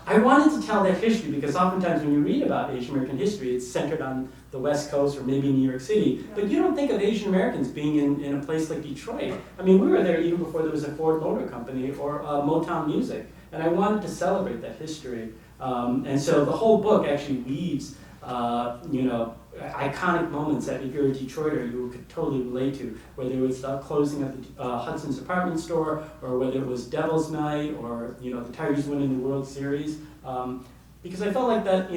I wanted to tell that history because oftentimes when you read about Asian American history, it's centered on the West Coast or maybe New York City, but you don't think of Asian Americans being in a place like Detroit. I mean, we were there even before there was a Ford Motor Company or Motown Music, and I wanted to celebrate that history. And so the whole book actually weaves, iconic moments that if you're a Detroiter, you could totally relate to, whether it was the closing of the Hudson's department store, or whether it was Devil's Night, or the Tigers winning the World Series. Because I felt like that,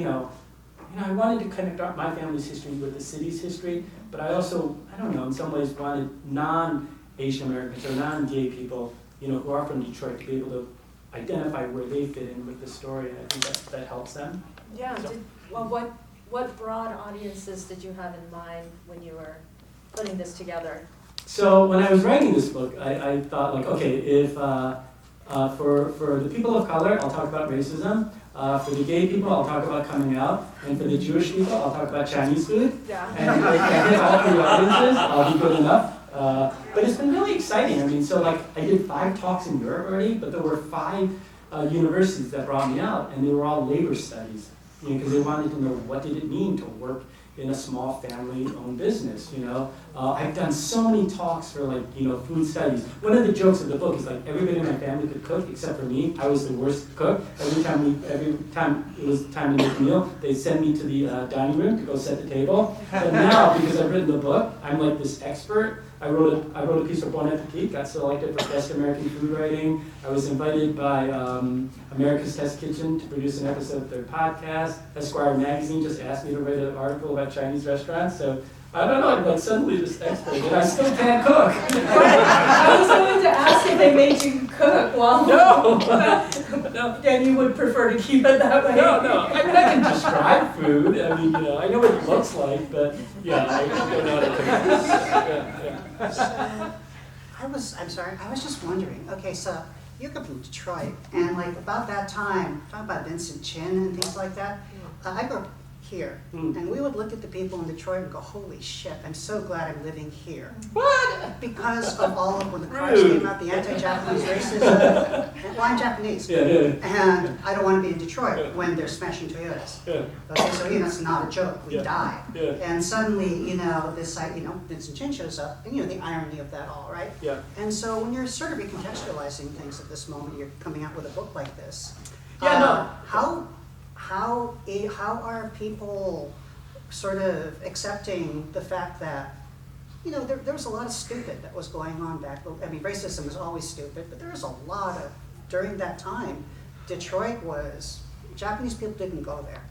I wanted to connect my family's history with the city's history, but I also, in some ways wanted non-Asian Americans or non-gay people, who are from Detroit to be able to identify where they fit in with the story, and I think that helps them. Yeah. So. What broad audiences did you have in mind when you were putting this together? So when I was writing this book, I thought like, okay, if for the people of color, I'll talk about racism. For the gay people, I'll talk about coming out. And for the Jewish people, I'll talk about Chinese food. Yeah. And if I hit all three audiences, I'll be good enough. But it's been really exciting. I mean, so like I did 5 talks in Europe already, but there were 5 universities that brought me out, and they were all labor studies, because they wanted to know what did it mean to work in a small family-owned business, I've done so many talks for food studies. One of the jokes of the book is like everybody in my family could cook except for me. I was the worst cook. Every time it was time to make a meal, they'd send me to the dining room to go set the table. But now, because I've written the book, I'm like this expert. I wrote a piece for Bon Appetit, got selected for Best American Food Writing. I was invited by America's Test Kitchen to produce an episode of their podcast. Esquire magazine just asked me to write an article about Chinese restaurants. So I don't know, I'm like suddenly this expert, and I still can't cook. I was going to ask if they made you cook. Well, no. Then you would prefer to keep it that way. No. I mean, I can describe food. I mean, I know what it looks like, but yeah, I don't know how to cook it. Yeah. I'm sorry, I was just wondering, okay, so you come from Detroit, and like about that time, talking about Vincent Chin and things like that, I grew up here, and we would look at the people in Detroit and go, holy shit, I'm so glad I'm living here. What? Because of all of when the cars came out, the anti-Japanese racism. Well, I'm Japanese, and I don't want to be in Detroit when they're smashing Toyotas. Okay, so it's not a joke, we die. And suddenly, this Vincent Chin shows up, and the irony of that all, right? And so when you're sort of recontextualizing things at this moment, you're coming out with a book like this. How are people sort of accepting the fact that, there was a lot of stupid that was going on back. I mean, racism is always stupid, but there was a lot of, during that time, Detroit Japanese people didn't go there.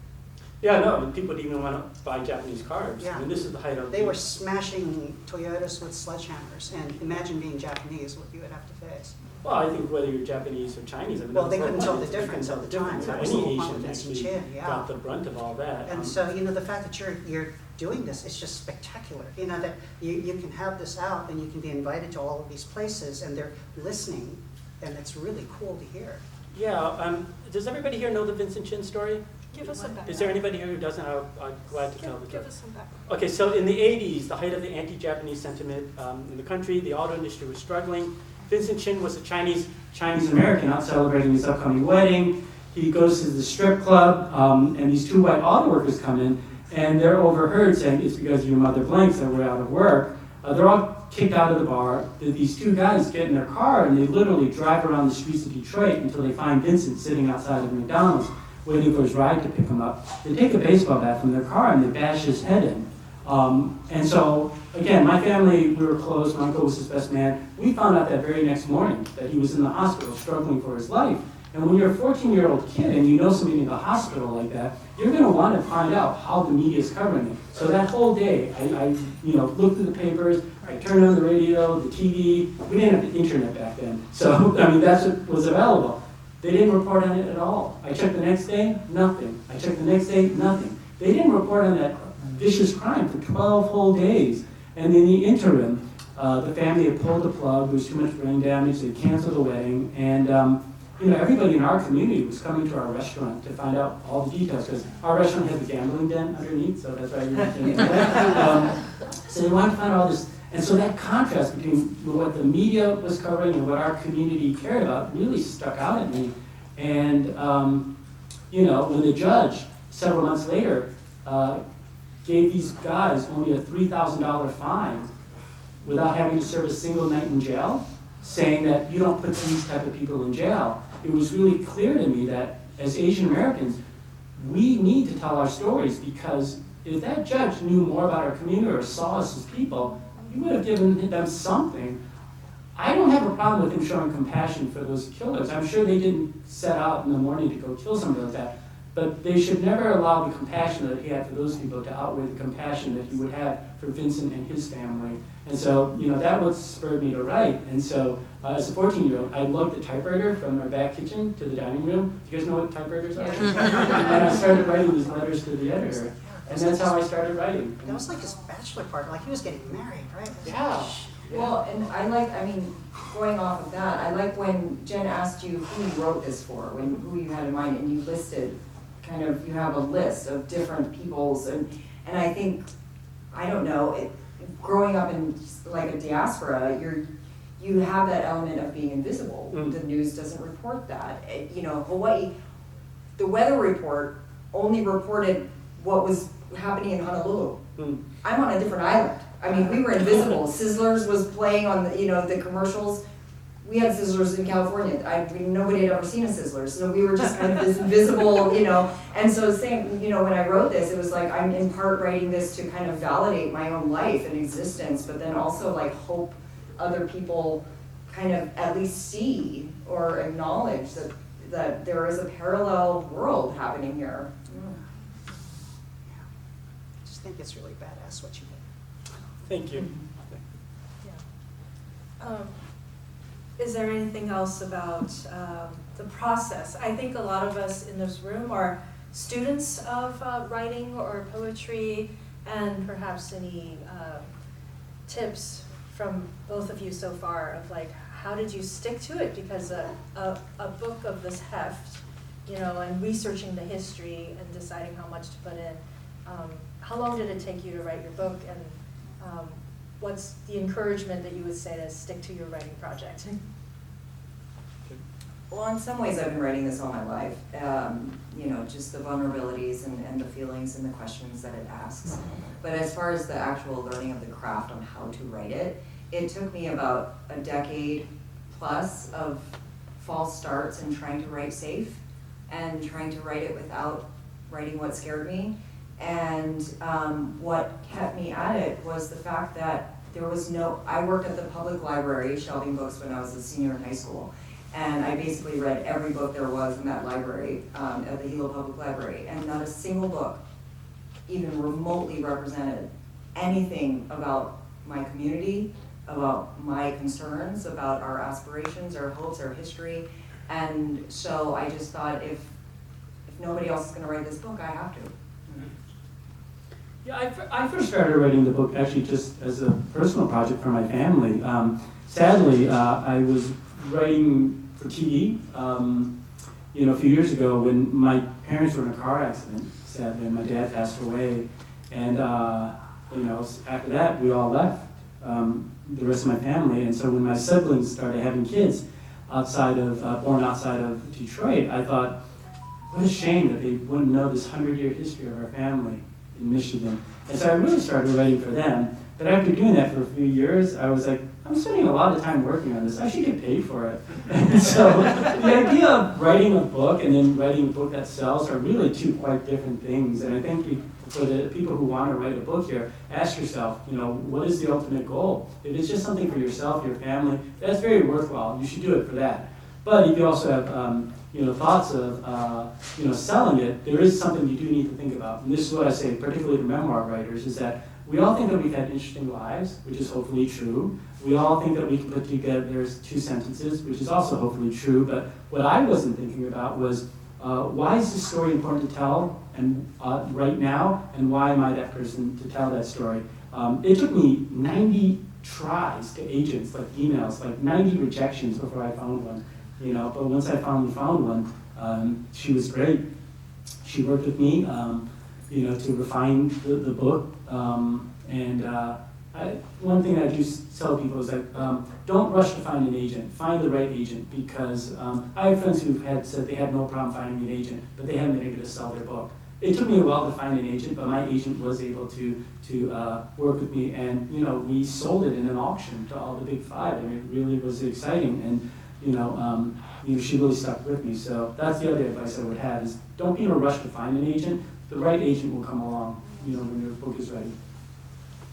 Yeah, no, people didn't even want to buy Japanese cars. Yeah. I mean, this is the height of They were smashing Toyotas with sledgehammers, and imagine being Japanese, what you would have to face. Well, I think whether you're Japanese or Chinese, I mean, well, they couldn't tell the difference at the time. That was the Any whole point Asian of Vincent actually Chin, got the brunt of all that. And so, the fact that you're doing this is just spectacular. That you can have this out and you can be invited to all of these places and they're listening, and it's really cool to hear. Yeah, does everybody here know the Vincent Chin story? Give us some background. Is there anybody here who doesn't? I'm glad to tell the story. Give us some background. Okay, so in the 80s, the height of the anti-Japanese sentiment in the country, the auto industry was struggling. Vincent Chin was a Chinese American out celebrating his upcoming wedding. He goes to the strip club, and these 2 white auto workers come in, and they're overheard saying, it's because your mother blinks that we're out of work. They're all kicked out of the bar. These 2 guys get in their car, and they literally drive around the streets of Detroit until they find Vincent sitting outside of McDonald's, waiting for his ride to pick him up. They take a baseball bat from their car, and they bash his head in. And so, again, my family, we were close. My uncle was his best man. We found out that very next morning that he was in the hospital struggling for his life. And when you're a 14-year-old kid and you know somebody in the hospital like that, you're going to want to find out how the media is covering it. So that whole day, I looked through the papers, I turned on the radio, the TV. We didn't have the internet back then. So, I mean, that's what was available. They didn't report on it at all. I checked the next day, nothing. I checked the next day, nothing. They didn't report on that vicious crime for 12 whole days. And in the interim, the family had pulled the plug. There was too much brain damage. They canceled the wedding. And everybody in our community was coming to our restaurant to find out all the details, because our restaurant has a gambling den underneath, so that's why everyone's doing it. So they wanted to find out all this. And so that contrast between what the media was covering and what our community cared about really stuck out at me. And, when the judge, several months later, gave these guys only a $3,000 fine without having to serve a single night in jail, saying that you don't put these type of people in jail, it was really clear to me that as Asian Americans, we need to tell our stories, because if that judge knew more about our community or saw us as people, he would have given them something. I don't have a problem with him showing compassion for those killers. I'm sure they didn't set out in the morning to go kill somebody like that. But they should never allow the compassion that he had for those people to outweigh the compassion that he would have for Vincent and his family. And so, that what spurred me to write. And so, as a 14-year-old, I lugged the typewriter from our back kitchen to the dining room. Do you guys know what typewriters are? And I started writing these letters to the editor. And that's how I started writing. That was like his bachelor party, like he was getting married, right? Yeah. Well, and going off of that, I like when Jen asked you who you wrote this for, who you had in mind, and you listed you have a list of different peoples, and I think, I don't know, growing up in like a diaspora, you have that element of being invisible. The news doesn't report that. Hawaii, the weather report only reported what was happening in Honolulu. I'm on a different island. I mean, we were invisible. Sizzlers was playing on the commercials. We had Sizzlers in California. Nobody had ever seen a Sizzler, so we were just kind of this invisible, And so when I wrote this, it was like I'm in part writing this to kind of validate my own life and existence, but then also like hope other people kind of at least see or acknowledge that there is a parallel world happening here. I just think it's really badass what you did. Thank you. Is there anything else about the process? I think a lot of us in this room are students of writing or poetry, and perhaps any tips from both of you so far of like, how did you stick to it? Because a book of this heft, and researching the history and deciding how much to put in, how long did it take you to write your book, and what's the encouragement that you would say to stick to your writing project? Well, in some ways I've been writing this all my life, just the vulnerabilities and the feelings and the questions that it asks. But as far as the actual learning of the craft on how to write it, it took me about a decade plus of false starts and trying to write safe and trying to write it without writing what scared me. And what kept me at it was the fact that I worked at the public library shelving books when I was a senior in high school. And I basically read every book there was in that library, at the Hilo Public Library. And not a single book even remotely represented anything about my community, about my concerns, about our aspirations, our hopes, our history. And so I just thought, if nobody else is going to write this book, I have to. Yeah, I first started writing the book actually just as a personal project for my family. Sadly, I was writing for TV, a few years ago when my parents were in a car accident, sadly, and my dad passed away. And, after that, we all left, the rest of my family. And so when my siblings started having kids born outside of Detroit, I thought, what a shame that they wouldn't know this 100-year history of our family in Michigan. And so I really started writing for them. But after doing that for a few years, I was like, I'm spending a lot of time working on this. I should get paid for it. And so the idea of writing a book and then writing a book that sells are really two quite different things. And I think for the people who want to write a book here, ask yourself, what is the ultimate goal? If it's just something for yourself, your family, that's very worthwhile. You should do it for that. But if you also have thoughts of selling it, there is something you do need to think about. And this is what I say, particularly to memoir writers, is that we all think that we've had interesting lives, which is hopefully true. We all think that we can put together two sentences, which is also hopefully true. But what I wasn't thinking about was, why is this story important to tell and right now, and why am I that person to tell that story? It took me 90 tries to agents, like emails, like 90 rejections before I found one. But once I finally found one, she was great. She worked with me, to refine the book. One thing I do tell people is like, don't rush to find an agent. Find the right agent, because I have friends who've said they had no problem finding an agent, but they haven't been able to sell their book. It took me a while to find an agent, but my agent was able to work with me, and we sold it in an auction to all the big five, and it really was exciting. And she really stuck with me. So that's the other advice I would have: is don't be in a rush to find an agent. The right agent will come along, when your book is ready.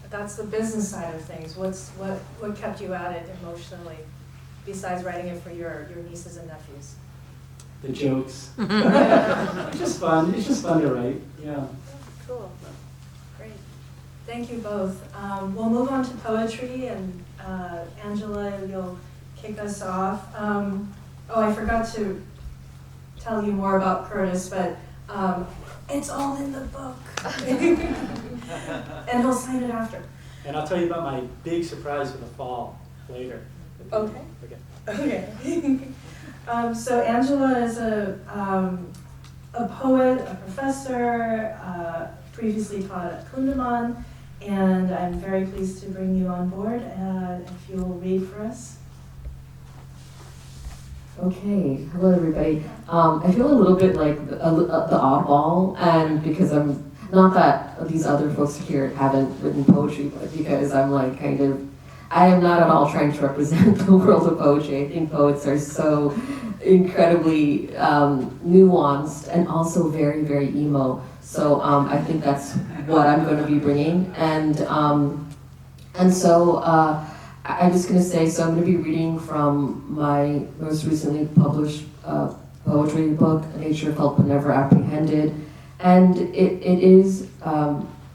That's the business side of things. What kept you at it emotionally, besides writing it for your nieces and nephews? The jokes. It's just fun. It's just fun to write. Yeah. Cool. Great. Thank you both. We'll move on to poetry, and Angela, you'll kick us off. I forgot to tell you more about Curtis, but it's all in the book. And he'll sign it after. And I'll tell you about my big surprise for the fall later. Okay. Okay. Okay. So Angela is a poet, a professor, previously taught at Kundiman, and I'm very pleased to bring you on board. If you'll read for us. Okay, hello everybody. I feel a little bit like the oddball, and because I'm, not that these other folks here haven't written poetry, but because I'm like I am not at all trying to represent the world of poetry. I think poets are so incredibly nuanced and also very, very emo. So I think that's what I'm going to be bringing. And so I'm just going to say, so I'm going to be reading from my most recently published poetry book, A Nature Felt But Never Apprehended. And it is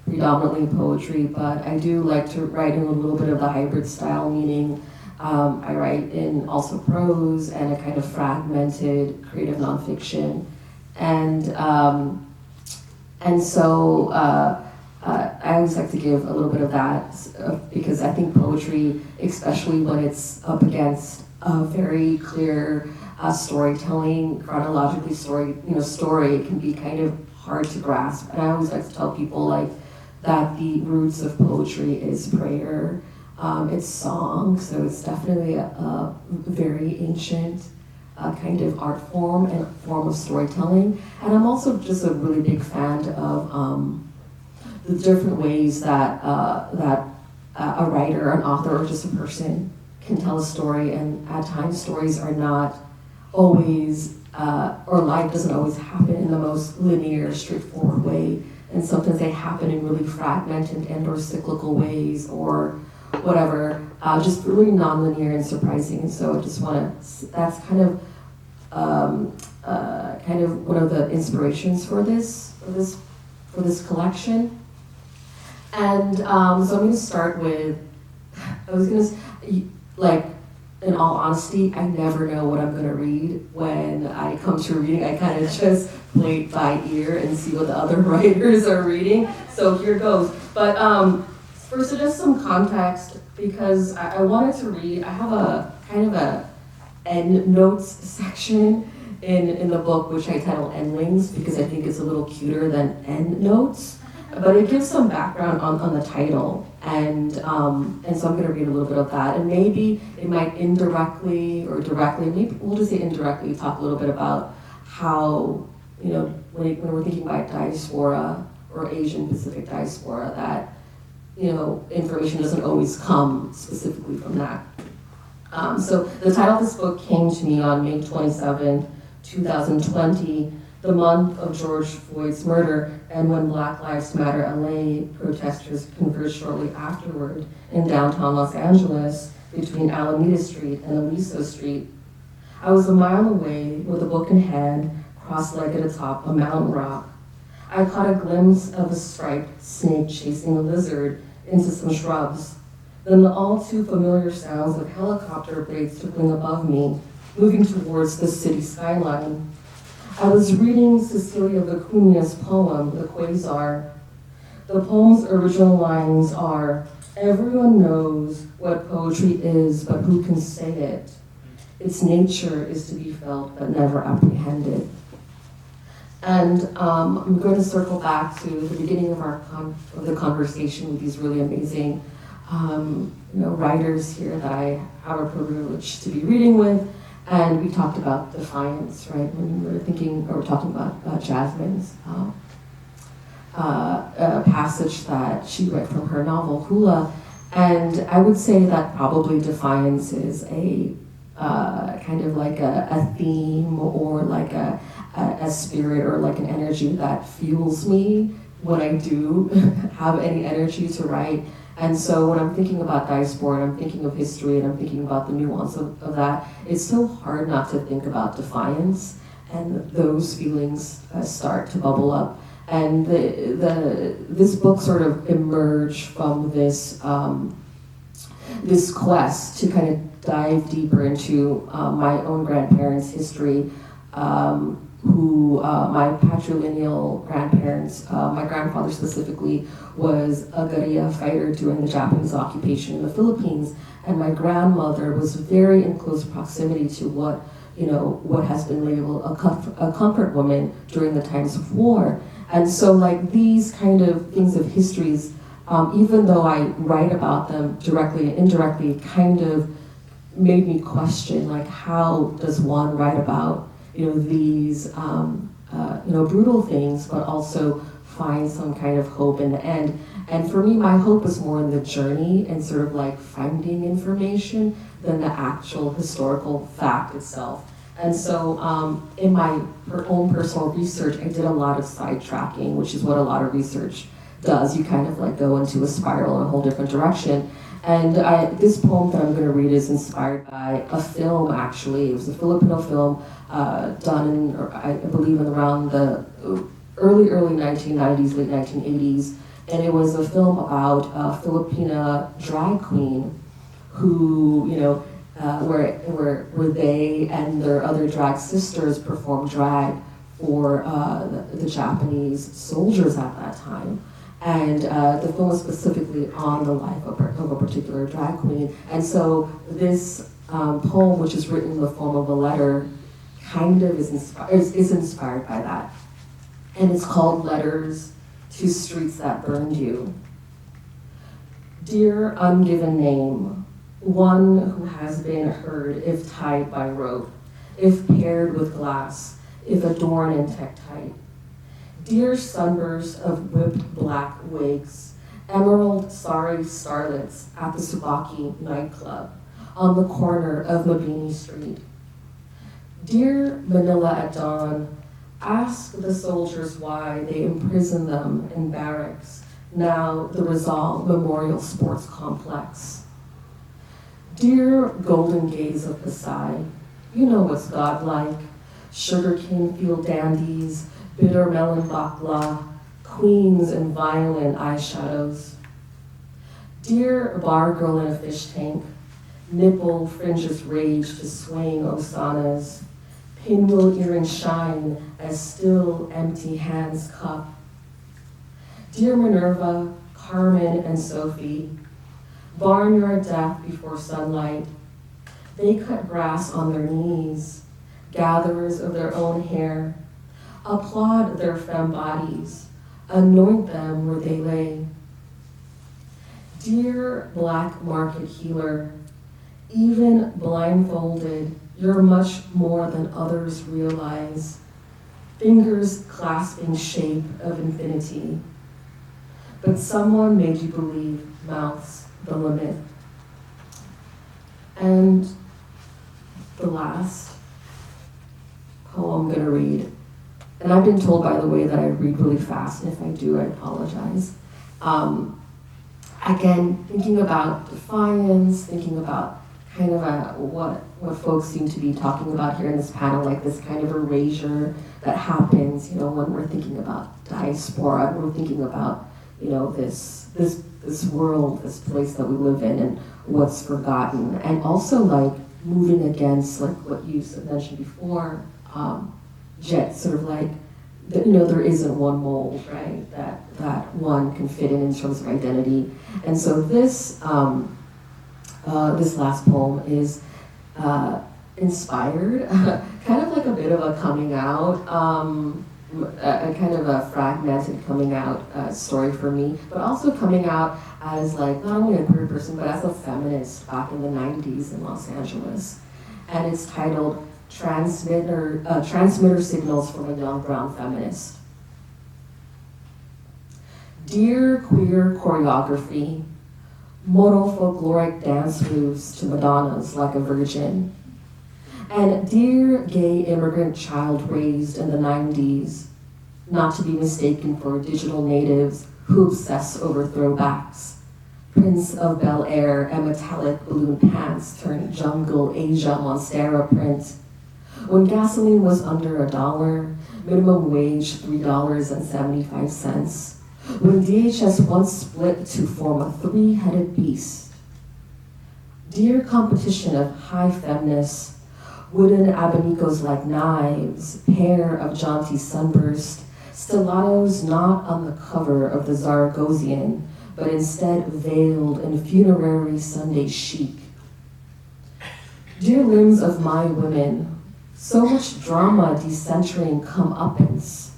predominantly poetry, but I do like to write in a little bit of the hybrid style, meaning I write in also prose and a kind of fragmented creative nonfiction. And so I always like to give a little bit of that because I think poetry, especially when it's up against a very clear storytelling, chronologically story, it can be kind of hard to grasp. And I always like to tell people that the roots of poetry is prayer. It's song, so it's definitely a very ancient kind of art form and form of storytelling. And I'm also just a really big fan of the different ways that a writer, an author, or just a person can tell a story. And at times, stories are not always, or life doesn't always happen in the most linear, straightforward way. And sometimes they happen in really fragmented and or cyclical ways or whatever, just really nonlinear and surprising. And so I just want to, that's kind of one of the inspirations for this collection. And so I'm going to start with, in all honesty, I never know what I'm going to read when I come to reading. I kind of just play it by ear and see what the other writers are reading. So here goes. But first, just some context, because I wanted to read, I have a kind of a end notes section in the book, which I title Endlings, because I think it's a little cuter than end notes. But it gives some background on the title, and so I'm going to read a little bit of that, and maybe it might indirectly or directly, maybe we'll just say indirectly, talk a little bit about how, when we're thinking about diaspora or Asian Pacific diaspora, that, information doesn't always come specifically from that. So the title of this book came to me on May 27, 2020, the month of George Floyd's murder, and when Black Lives Matter LA protesters converged shortly afterward in downtown Los Angeles between Alameda Street and Aliso Street. I was a mile away with a book in hand, cross-legged atop a mountain rock. I caught a glimpse of a striped snake chasing a lizard into some shrubs. Then the all too familiar sounds of helicopter blades circling above me, moving towards the city skyline. I was reading Cecilia Vicuña's poem, The Quasar. The poem's original lines are, "Everyone knows what poetry is, but who can say it? Its nature is to be felt, but never apprehended." And I'm going to circle back to the beginning of the conversation with these really amazing writers here that I have a privilege to be reading with. And we talked about defiance, right? When we were talking about Jasmine's passage that she read from her novel, Hula. And I would say that probably defiance is a kind of like a theme or like a spirit or like an energy that fuels me when I do have any energy to write. And so when I'm thinking about diaspora, and I'm thinking of history, and I'm thinking about the nuance of that, it's so hard not to think about defiance, and those feelings start to bubble up. And this book sort of emerged from this this quest to kind of dive deeper into my own grandparents' history. who my patrilineal grandparents, my grandfather specifically, was a guerrilla fighter during the Japanese occupation in the Philippines, and my grandmother was very in close proximity to what has been labeled a comfort woman during the times of war. And so like these kind of things of histories, even though I write about them directly and indirectly, kind of made me question like how does one write about these brutal things, but also find some kind of hope in the end. And for me, my hope is more in the journey and sort of like finding information than the actual historical fact itself. And so in my own personal research, I did a lot of sidetracking, which is what a lot of research does. You kind of like go into a spiral in a whole different direction. And this poem that I'm going to read is inspired by a film, actually. It was a Filipino film done in, I believe, in around the early 1990s, late 1980s. And it was a film about a Filipina drag queen who, where they and their other drag sisters performed drag for the Japanese soldiers at that time. And the film was specifically on the life of a particular drag queen. And so this poem, which is written in the form of a letter, kind of is inspired by that. And it's called Letters to Streets That Burned You. Dear ungiven name, one who has been heard if tied by rope, if paired with glass, if adorned in tektite. Dear sunburst of whipped black wigs, emerald sari starlets at the Tsubaki nightclub on the corner of Mabini Street. Dear Manila at dawn, ask the soldiers why they imprisoned them in barracks, now the Rizal Memorial Sports Complex. Dear golden gaze of the side, you know what's godlike, sugarcane field dandies, bitter melon bakla, queens in violin eyeshadows. Dear bar girl in a fish tank, nipple fringes rage to swaying osanas, pinwheel earrings shine as still empty hands cup. Dear Minerva, Carmen, and Sophie, barnyard death before sunlight, they cut grass on their knees, gatherers of their own hair, applaud their femme bodies, anoint them where they lay. Dear black market healer, even blindfolded, you're much more than others realize. Fingers clasping shape of infinity. But someone made you believe mouth's the limit. And the last poem I'm gonna read, and I've been told, by the way, that I read really fast, and if I do, I apologize. Again, thinking about defiance, thinking about kind of what folks seem to be talking about here in this panel, like this kind of erasure that happens, when we're thinking about diaspora, when we're thinking about, this world, this place that we live in, and what's forgotten, and also like moving against like what you mentioned before, Jett, sort of like, there isn't one mold, right, that one can fit in terms of identity. And so this last poem is inspired, kind of like a bit of a coming out, a kind of a fragmented coming out story for me, but also coming out as like not only a queer person, but as a feminist back in the 90s in Los Angeles. And it's titled Transmitter Signals from a Young Brown Feminist. Dear queer choreography, moral folkloric dance moves to Madonnas like a virgin. And dear gay immigrant child raised in the 90s, not to be mistaken for digital natives who obsess over throwbacks. Prince of Bel Air and metallic balloon pants turned jungle Asia Monstera print. When gasoline was under $1, minimum wage $3.75. When DHS once split to form a three-headed beast. Dear competition of high feminists, Wooden abanicos like knives, pair of jaunty sunburst, stilettos not on the cover of the Zaragozian, but instead veiled in funerary Sunday chic. Dear limbs of my women, so much drama decentering comeuppance.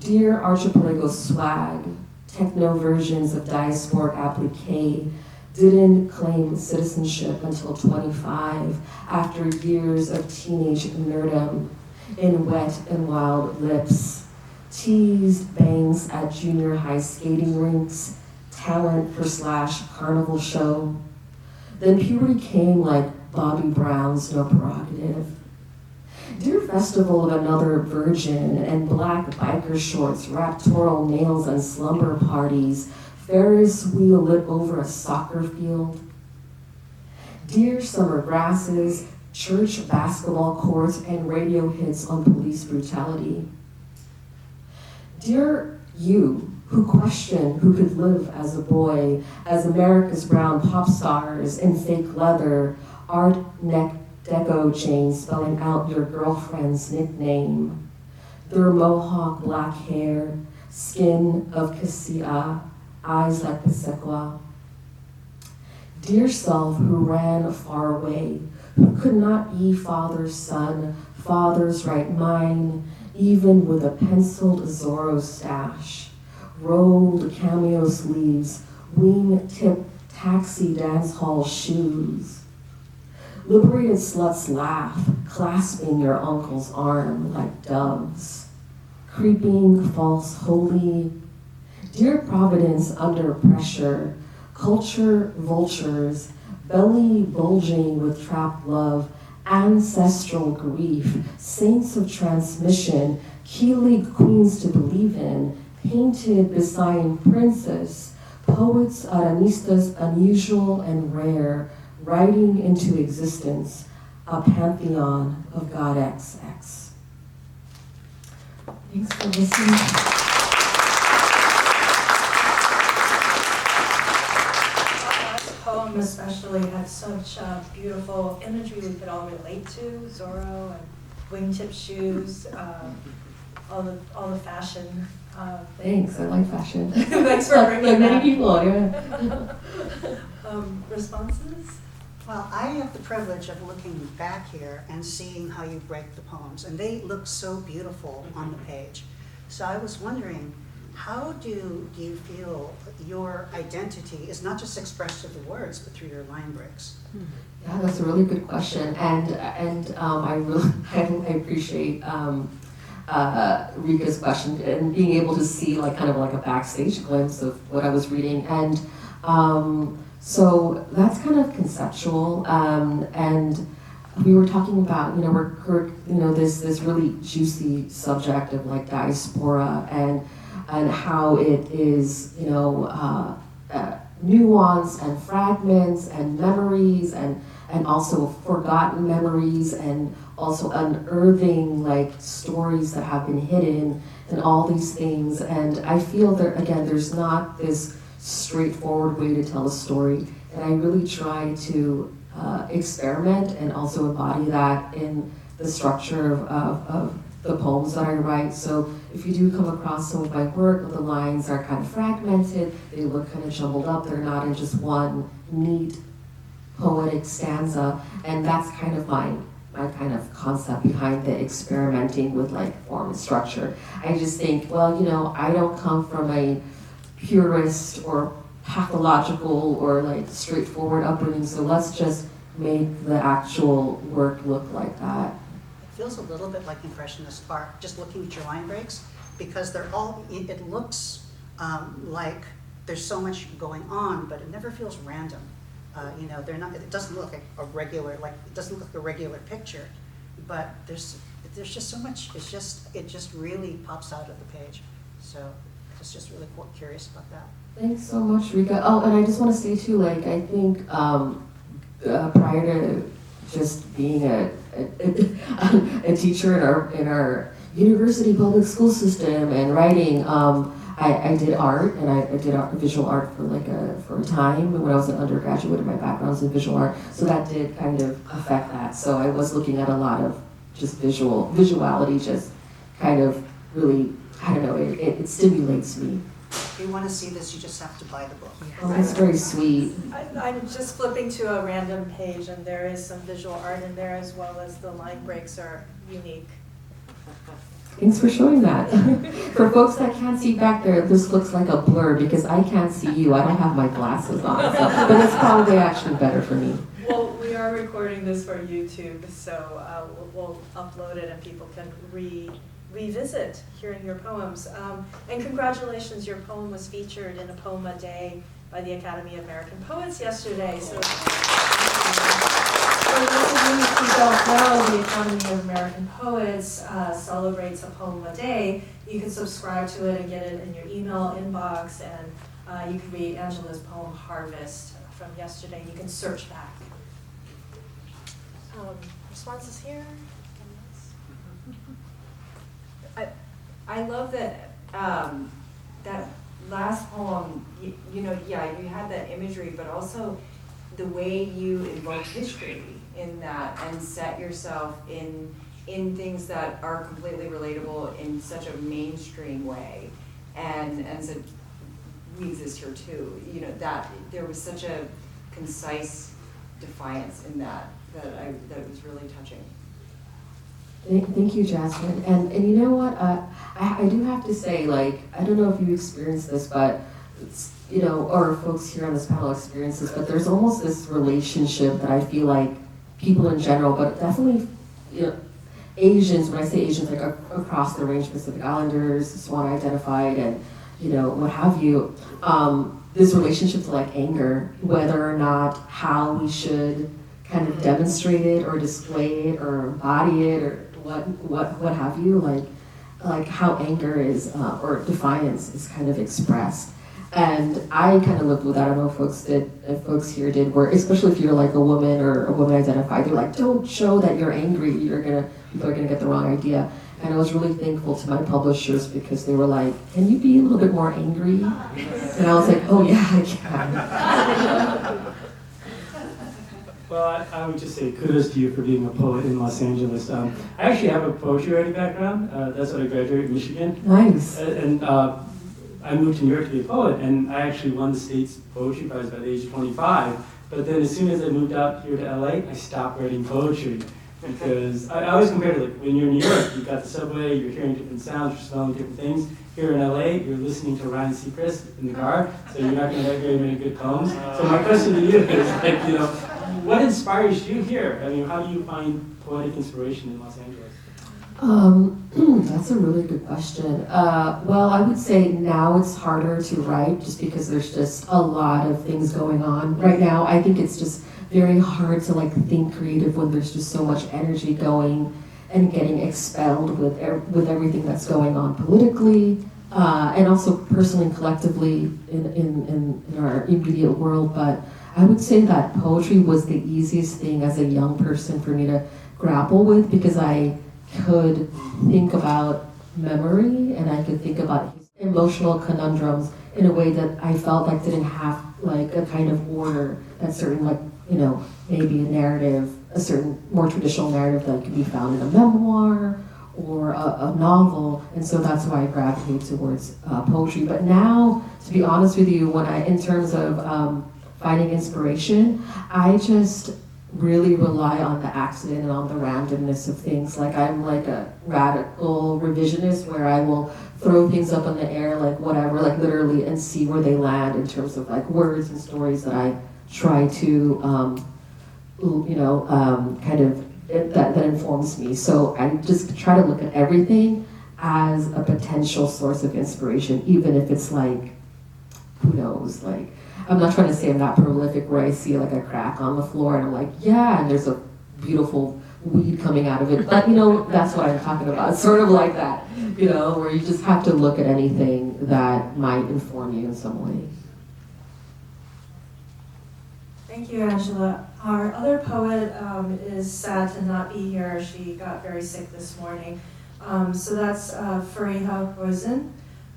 Dear archipelago swag, techno versions of diasporic applique, didn't claim citizenship until 25 after years of teenage nerdom in wet and wild lips, teased bangs at junior high skating rinks, talent for / carnival show. Then puberty came like Bobby Brown's No Prerogative. Dear festival of another virgin and black biker shorts, raptorial nails and slumber parties, Ferris wheel lit over a soccer field. Dear summer grasses, church basketball courts, and radio hits on police brutality. Dear you, who question who could live as a boy, as America's brown pop stars in fake leather, art neck deco chains spelling out your girlfriend's nickname. Their mohawk black hair, skin of cassia, eyes like Pasequa. Dear self who ran far away, who could not be father's son, father's right mind, even with a penciled Zorro stash, rolled cameo sleeves, wing-tip taxi dance hall shoes. Liberated sluts laugh, clasping your uncle's arm like doves. Creeping, false, holy. Dear Providence under pressure, culture vultures, belly bulging with trapped love, ancestral grief, saints of transmission, Keelig queens to believe in, painted beside princess, poets aranistas unusual and rare, writing into existence a pantheon of God XX. Thanks for listening. Poem especially had such beautiful imagery we could all relate to. Zorro and wingtip shoes, all the fashion. Thanks, I like fashion. Thanks for bringing like many that. people, yeah. Responses? Well, I have the privilege of looking back here and seeing how you break the poems, and they look so beautiful on the page. So I was wondering, how do you feel your identity is not just expressed through the words, but through your line breaks? Yeah, that's a really good question, and I really I appreciate Ryka's question and being able to see like kind of like a backstage glimpse of what I was reading, and so that's kind of conceptual, and we were talking about this really juicy subject of like diaspora and how it is nuance and fragments and memories and also forgotten memories and also unearthing like stories that have been hidden and all these things. And I feel there's not this straightforward way to tell a story, and I really try to experiment and also embody that in the structure of the poems that I write. So if you do come across some of my work, the lines are kind of fragmented, they look kind of jumbled up, they're not in just one neat poetic stanza, and that's kind of my kind of concept behind the experimenting with like form and structure. I just think, well, I don't come from a purist or pathological or like straightforward upbringing, so let's just make the actual work look like that. It feels a little bit like Impressionist art, just looking at your line breaks, because they're all, it looks like there's so much going on, but it never feels random. They're not, it doesn't look like a regular, it doesn't look like a regular picture, but there's just so much, it just really pops out of the page. So I was just really curious about that. Thanks so much, Ryka. Oh, and I just want to say too, like, I think prior to just being a teacher in our university public school system and writing, I did art, and I did visual art for a time when I was an undergraduate, and my background's in visual art, so that did kind of affect that. So I was looking at a lot of just visuality, just kind of really, I don't know, it stimulates me. If you want to see this, you just have to buy the book. Oh, that's very sweet. I'm just flipping to a random page, and there is some visual art in there, as well as the line breaks are unique. Thanks for showing that. For folks that can't see back there, this looks like a blur because I can't see you. I don't have my glasses on, but it's probably actually better for me. Well, we are recording this for YouTube, so we'll upload it and people can revisit hearing your poems. And congratulations, your poem was featured in a Poem a Day by the Academy of American Poets yesterday. So, for those of you who don't know, the Academy of American Poets celebrates a Poem a Day. You can subscribe to it and get it in your email inbox, and you can read Angela's poem Harvest from yesterday. You can search back. Responses here? I love that that last poem, you know, yeah, you had that imagery, but also the way you invoke history in that and set yourself in things that are completely relatable in such a mainstream way. And so we exist here too. You know, that there was such a concise defiance in that was really touching. Thank you, Jasmine. And you know what? I do have to say, like, I don't know if you experienced this, but it's, you know, or folks here on this panel experience this, but there's almost this relationship that I feel like people in general, but definitely, you know, Asians, when I say Asians, like across the range, Pacific Islanders, Swan identified, and, you know, what have you, this relationship to like anger, whether or not how we should kind of demonstrate it or display it or embody it or what have you, like how anger is or defiance is kind of expressed. And I kind of lived with that. I don't know if folks here did, where especially if you're like a woman or a woman identified, they're like, don't show that you're angry. People are gonna get the wrong idea. And I was really thankful to my publishers because they were like, can you be a little bit more angry? And I was like, oh yeah, I can. Well, I would just say kudos to you for being a poet in Los Angeles. I actually have a poetry writing background. That's what I graduated in Michigan. Nice. And I moved to New York to be a poet, and I actually won the state's poetry prize by the age of 25. But then as soon as I moved out here to LA, I stopped writing poetry. Because I always compare it, like when you're in New York, you've got the subway, you're hearing different sounds, you're smelling different things. Here in LA, you're listening to Ryan Seacrest in the car, so you're not going to have very many good poems. So my question to you is, like, you know, what inspires you here? I mean, how do you find poetic inspiration in Los Angeles? That's a really good question. Well, I would say now it's harder to write just because there's just a lot of things going on right now. I think it's just very hard to like think creative when there's just so much energy going and getting expelled with everything that's going on politically and also personally and collectively in our immediate world. But I would say that poetry was the easiest thing as a young person for me to grapple with because I could think about memory and I could think about emotional conundrums in a way that I felt like didn't have like a kind of order that certain, like, you know, maybe a narrative, a certain more traditional narrative that could be found in a memoir or a novel. And so that's why I gravitated towards poetry. But now, to be honest with you, in terms of finding inspiration, I just really rely on the accident and on the randomness of things. Like I'm like a radical revisionist where I will throw things up in the air, like whatever, like literally, and see where they land in terms of like words and stories that I try to, kind of, that informs me. So I just try to look at everything as a potential source of inspiration, even if it's like, who knows, like, I'm not trying to say I'm not prolific where I see like a crack on the floor and I'm like, yeah, and there's a beautiful weed coming out of it. But you know, that's what I'm talking about. It's sort of like that, you know, where you just have to look at anything that might inform you in some way. Thank you, Angela. Our other poet is sad to not be here. She got very sick this morning. So that's Ryka Aoki.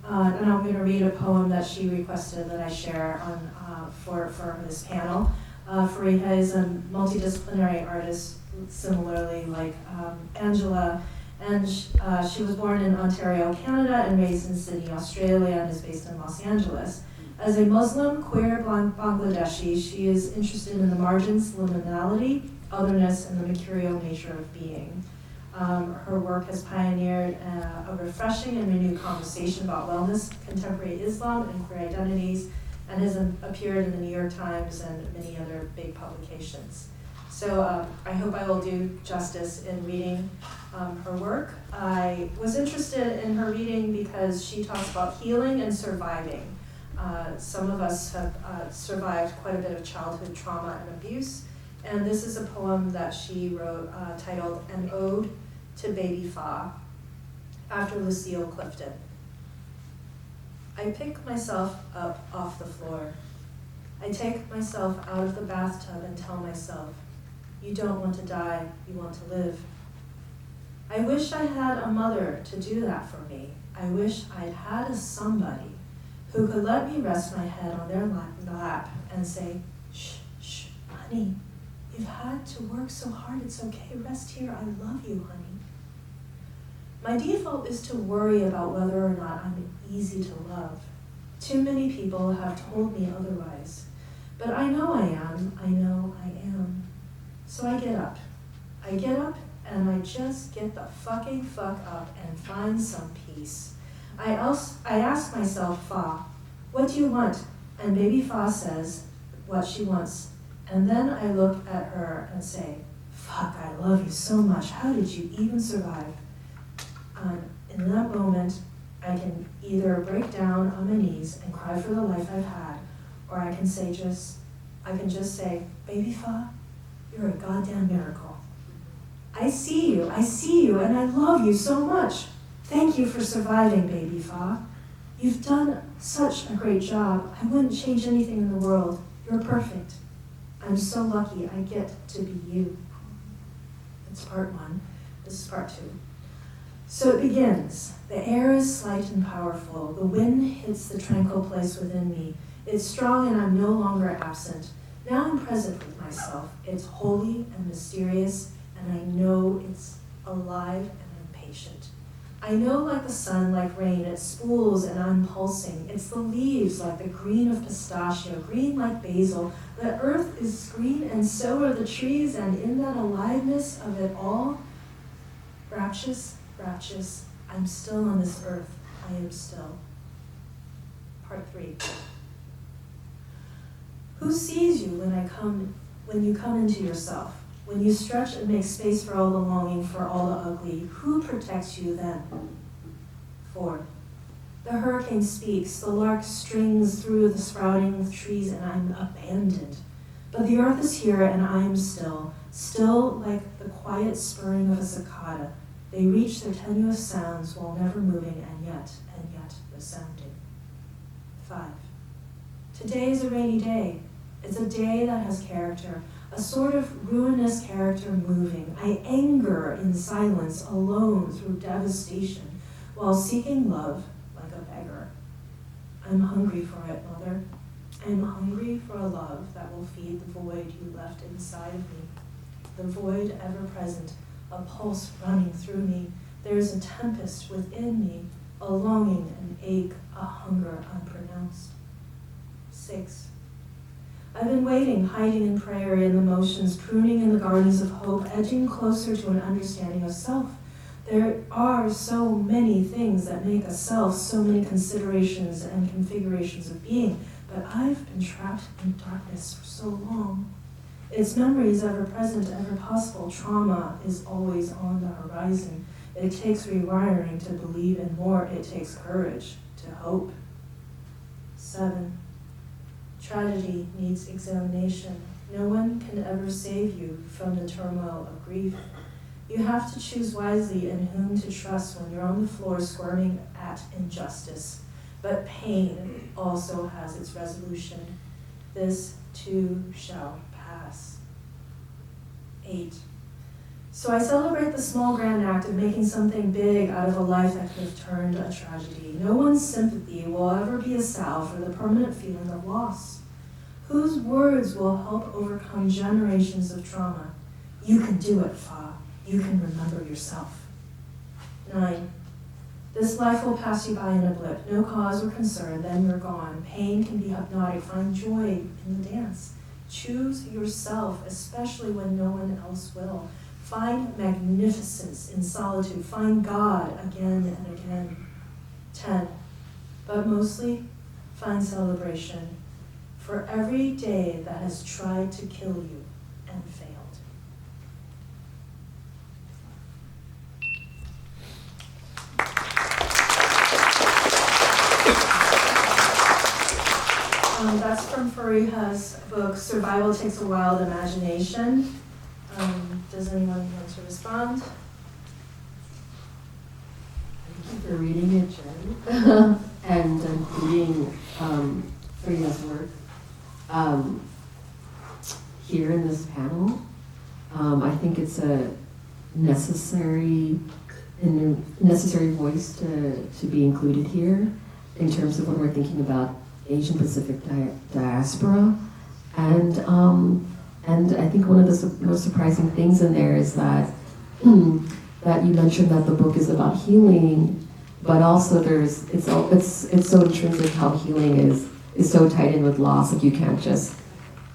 And I'm going to read a poem that she requested that I share on for this panel. Ryka is a multidisciplinary artist, similarly like Angela, and she was born in Ontario, Canada, and raised in Sydney, Australia, and is based in Los Angeles. As a Muslim, queer Bangladeshi, she is interested in the margins, liminality, otherness, and the mercurial nature of being. Her work has pioneered a refreshing and renewed conversation about wellness, contemporary Islam, and queer identities, and has appeared in the New York Times and many other big publications. So I hope I will do justice in reading her work. I was interested in her reading because she talks about healing and surviving. Some of us have survived quite a bit of childhood trauma and abuse, and this is a poem that she wrote titled An Ode to Baby Fa, after Lucille Clifton. I pick myself up off the floor. I take myself out of the bathtub and tell myself, you don't want to die, you want to live. I wish I had a mother to do that for me. I wish I'd had a somebody who could let me rest my head on their lap and say, shh, shh, honey, you've had to work so hard, it's okay, rest here, I love you, honey. My default is to worry about whether or not I'm easy to love. Too many people have told me otherwise. But I know I am, I know I am. So I get up. I get up and I just get the fucking fuck up and find some peace. I ask myself, Fa, what do you want? And baby Fa says what she wants. And then I look at her and say, fuck, I love you so much. How did you even survive? In that moment, I can either break down on my knees and cry for the life I've had, or I can just say, baby Fa, you're a goddamn miracle. I see you, and I love you so much. Thank you for surviving, baby Fa. You've done such a great job. I wouldn't change anything in the world. You're perfect. I'm so lucky I get to be you. That's part one. This is part two. So it begins. The air is slight and powerful. The wind hits the tranquil place within me. It's strong and I'm no longer absent. Now I'm present with myself. It's holy and mysterious, and I know it's alive and I'm patient. I know like the sun, like rain, it spools and I'm pulsing. It's the leaves like the green of pistachio, green like basil. The earth is green and so are the trees, and in that aliveness of it all, rapturous, I'm still on this earth, I am still. Part 3. Who sees you when you come into yourself? When you stretch and make space for all the longing, for all the ugly, who protects you then? 4. The hurricane speaks, the lark strings through the sprouting trees, and I'm abandoned. But the earth is here and I am still like the quiet spurring of a cicada. They reach their tenuous sounds while never moving, and yet resounding. 5. Today is a rainy day. It's a day that has character, a sort of ruinous character moving. I anger in silence, alone through devastation, while seeking love like a beggar. I'm hungry for it, Mother. I'm hungry for a love that will feed the void you left inside of me. The void ever present, a pulse running through me. There is a tempest within me, a longing, an ache, a hunger unpronounced. 6. I've been waiting, hiding in prayer, in the motions, pruning in the gardens of hope, edging closer to an understanding of self. There are so many things that make a self, so many considerations and configurations of being, but I've been trapped in darkness for so long. Its memory is ever present, ever possible. Trauma is always on the horizon. It takes rewiring to believe in more. It takes courage to hope. 7. Tragedy needs examination. No one can ever save you from the turmoil of grief. You have to choose wisely in whom to trust when you're on the floor squirming at injustice. But pain also has its resolution. This too shall pass. 8. So I celebrate the small grand act of making something big out of a life that could have turned a tragedy. No one's sympathy will ever be a salve for the permanent feeling of loss. Whose words will help overcome generations of trauma? You can do it, Fa. You can remember yourself. 9. This life will pass you by in a blip. No cause or concern, then you're gone. Pain can be hypnotic. Find joy in the dance. Choose yourself, especially when no one else will. Find magnificence in solitude. Find God again and again. 10. But mostly, find celebration for every day that has tried to kill you and failed. That's from Fariha's book, Survival Takes a Wild Imagination. Does anyone want to respond? Thank you for reading it, Jen, and including Fariha's work here in this panel. I think it's a necessary voice to be included here in terms of when we're thinking about Asian Pacific diaspora, and I think one of the most surprising things in there is that that you mentioned that the book is about healing, but also it's so intrinsic how healing is so tied in with loss. Like you can't just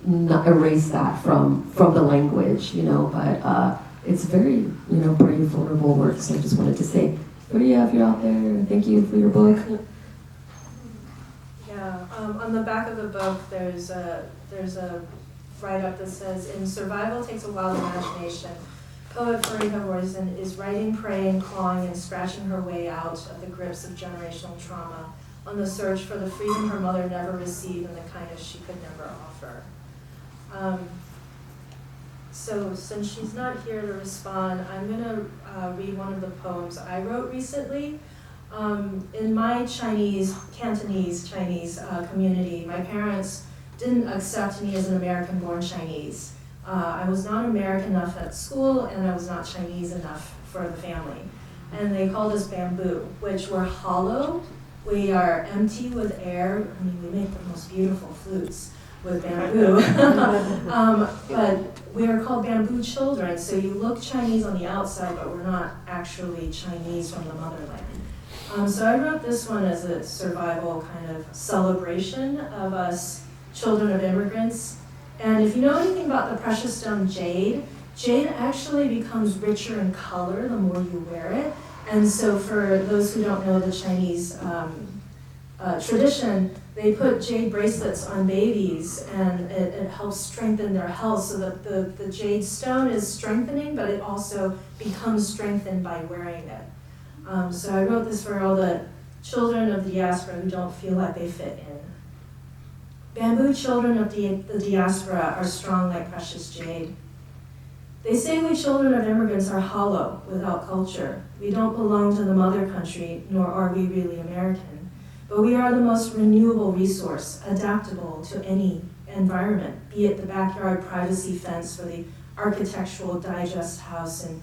not erase that from the language, But it's very brave, vulnerable work. So I just wanted to say, Maria, if you're out there, thank you for your book. On the back of the book, there's a write-up that says, "In Survival Takes a Wild Imagination, poet Ryka Aoki is writing, praying, clawing, and scratching her way out of the grips of generational trauma on the search for the freedom her mother never received and the kindness she could never offer." So since she's not here to respond, I'm going to read one of the poems I wrote recently. In my Cantonese Chinese community, my parents didn't accept me as an American-born Chinese. I was not American enough at school, and I was not Chinese enough for the family. And they called us bamboo, which were hollow. We are empty with air. I mean, we make the most beautiful flutes with bamboo. But we are called bamboo children, so you look Chinese on the outside, but we're not actually Chinese from the motherland. So I wrote this one as a survival kind of celebration of us children of immigrants. And if you know anything about the precious stone jade, jade actually becomes richer in color the more you wear it. And so for those who don't know the Chinese tradition, they put jade bracelets on babies, and it helps strengthen their health, so that the jade stone is strengthening, but it also becomes strengthened by wearing it. So I wrote this for all the children of the diaspora who don't feel like they fit in. Bamboo children of the diaspora are strong like precious jade. They say we children of immigrants are hollow without culture. We don't belong to the mother country, nor are we really American. But we are the most renewable resource, adaptable to any environment, be it the backyard privacy fence for the architectural digest house in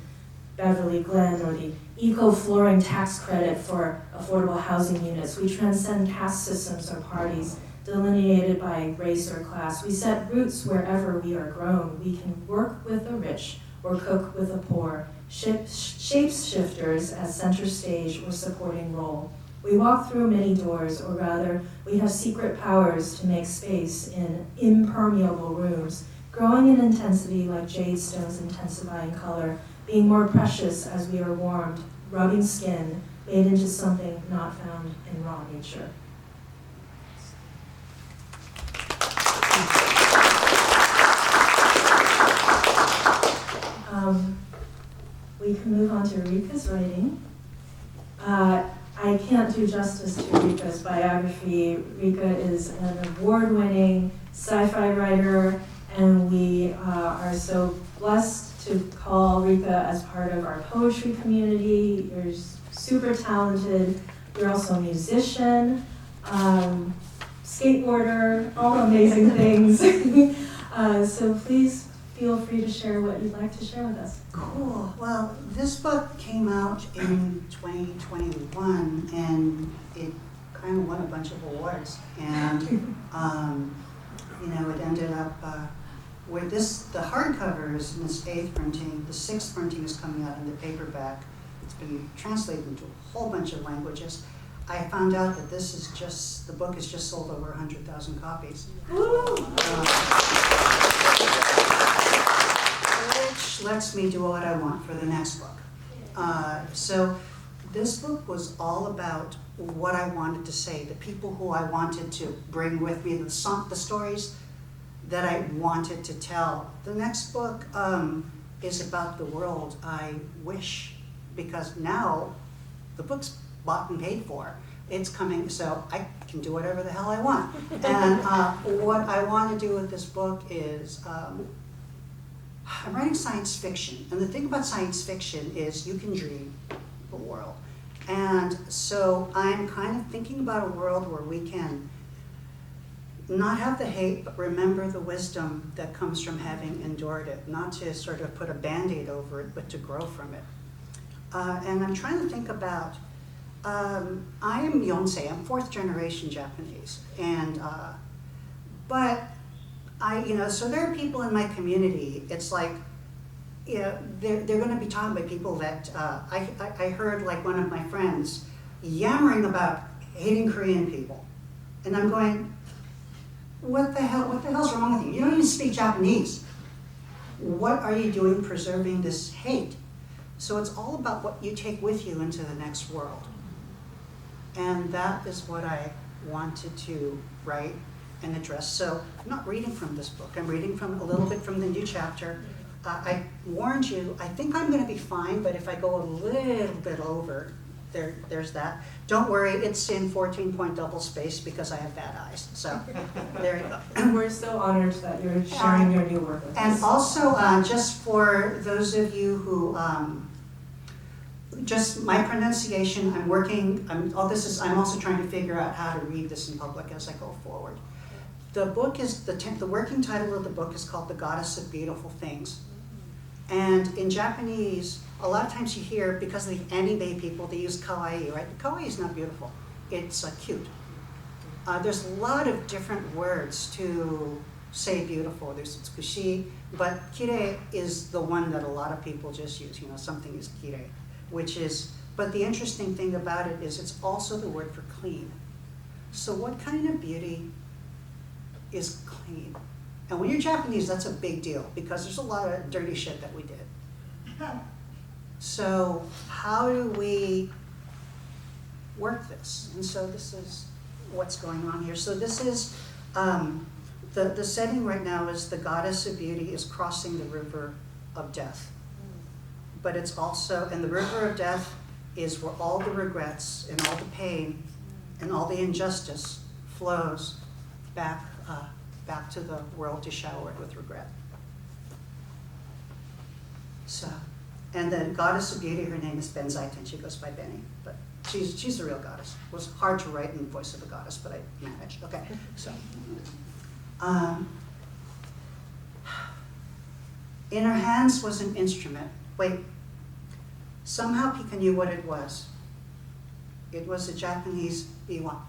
Beverly Glen, or the eco-flooring tax credit for affordable housing units. We transcend caste systems or parties delineated by race or class. We set roots wherever we are grown. We can work with the rich or cook with the poor, shapeshifters as center stage or supporting role. We walk through many doors, or rather, we have secret powers to make space in impermeable rooms, growing in intensity like jade stones intensify in color, being more precious as we are warmed, rubbing skin, made into something not found in raw nature. We can move on to Ryka's writing. I can't do justice to Ryka's biography. Ryka is an award-winning sci-fi writer, and we are so blessed to call Ryka as part of our poetry community. You're super talented. You're also a musician, skateboarder, all amazing things. So please feel free to share what you'd like to share with us. Cool. Well, this book came out in 2021, and it kind of won a bunch of awards. And it ended up where the hardcover is in its 8th printing. The 6th printing is coming out in the paperback. It's been translated into a whole bunch of languages. I found out that the book has just sold over 100,000 copies. Which lets me do what I want for the next book. So this book was all about what I wanted to say, the people who I wanted to bring with me, the stories that I wanted to tell. The next book is about the world I wish, because now the book's bought and paid for. It's coming, so I can do whatever the hell I want. And what I want to do with this book is, I'm writing science fiction. And the thing about science fiction is you can dream the world. And so I'm kind of thinking about a world where we can not have the hate, but remember the wisdom that comes from having endured it. Not to sort of put a Band-Aid over it, but to grow from it. And I'm trying to think about, I am Yonsei, I'm 4th generation Japanese. And, but so there are people in my community, it's like, they're gonna be talking about people that, I heard like one of my friends yammering about hating Korean people. And I'm going, what the hell's wrong with you? You don't even speak Japanese. What are you doing preserving this hate? So it's all about what you take with you into the next world. And that is what I wanted to write and address. So I'm not reading from this book. I'm reading from a little bit from the new chapter. I warned you, I think I'm gonna be fine, but if I go a little bit over, there's that. Don't worry, it's in 14-point double space because I have bad eyes. So there you go. And we're so honored that you're sharing your new work with us. And also, just for those of you who, just my pronunciation, I'm also trying to figure out how to read this in public as I go forward. The book is, the working title of the book is called The Goddess of Beautiful Things. And in Japanese, a lot of times you hear, because of the anime people, they use kawaii, right? Kawaii is not beautiful, it's cute. There's a lot of different words to say beautiful. There's tsukushi, but kirei is the one that a lot of people just use, something is kirei, but the interesting thing about it is it's also the word for clean. So what kind of beauty is clean? And when you're Japanese, that's a big deal because there's a lot of dirty shit that we did. So how do we work this? And so this is what's going on here. So this is, the setting right now is the goddess of beauty is crossing the river of death. But it's also, and the river of death is where all the regrets and all the pain and all the injustice flows back to the world to shower it with regret. So, and the goddess of beauty, her name is Benzaiten. She goes by Benny, but she's the real goddess. It was hard to write in the voice of a goddess, but I managed. Okay, so. In her hands was an instrument. Wait, somehow Pika knew what it was. It was a Japanese biwa.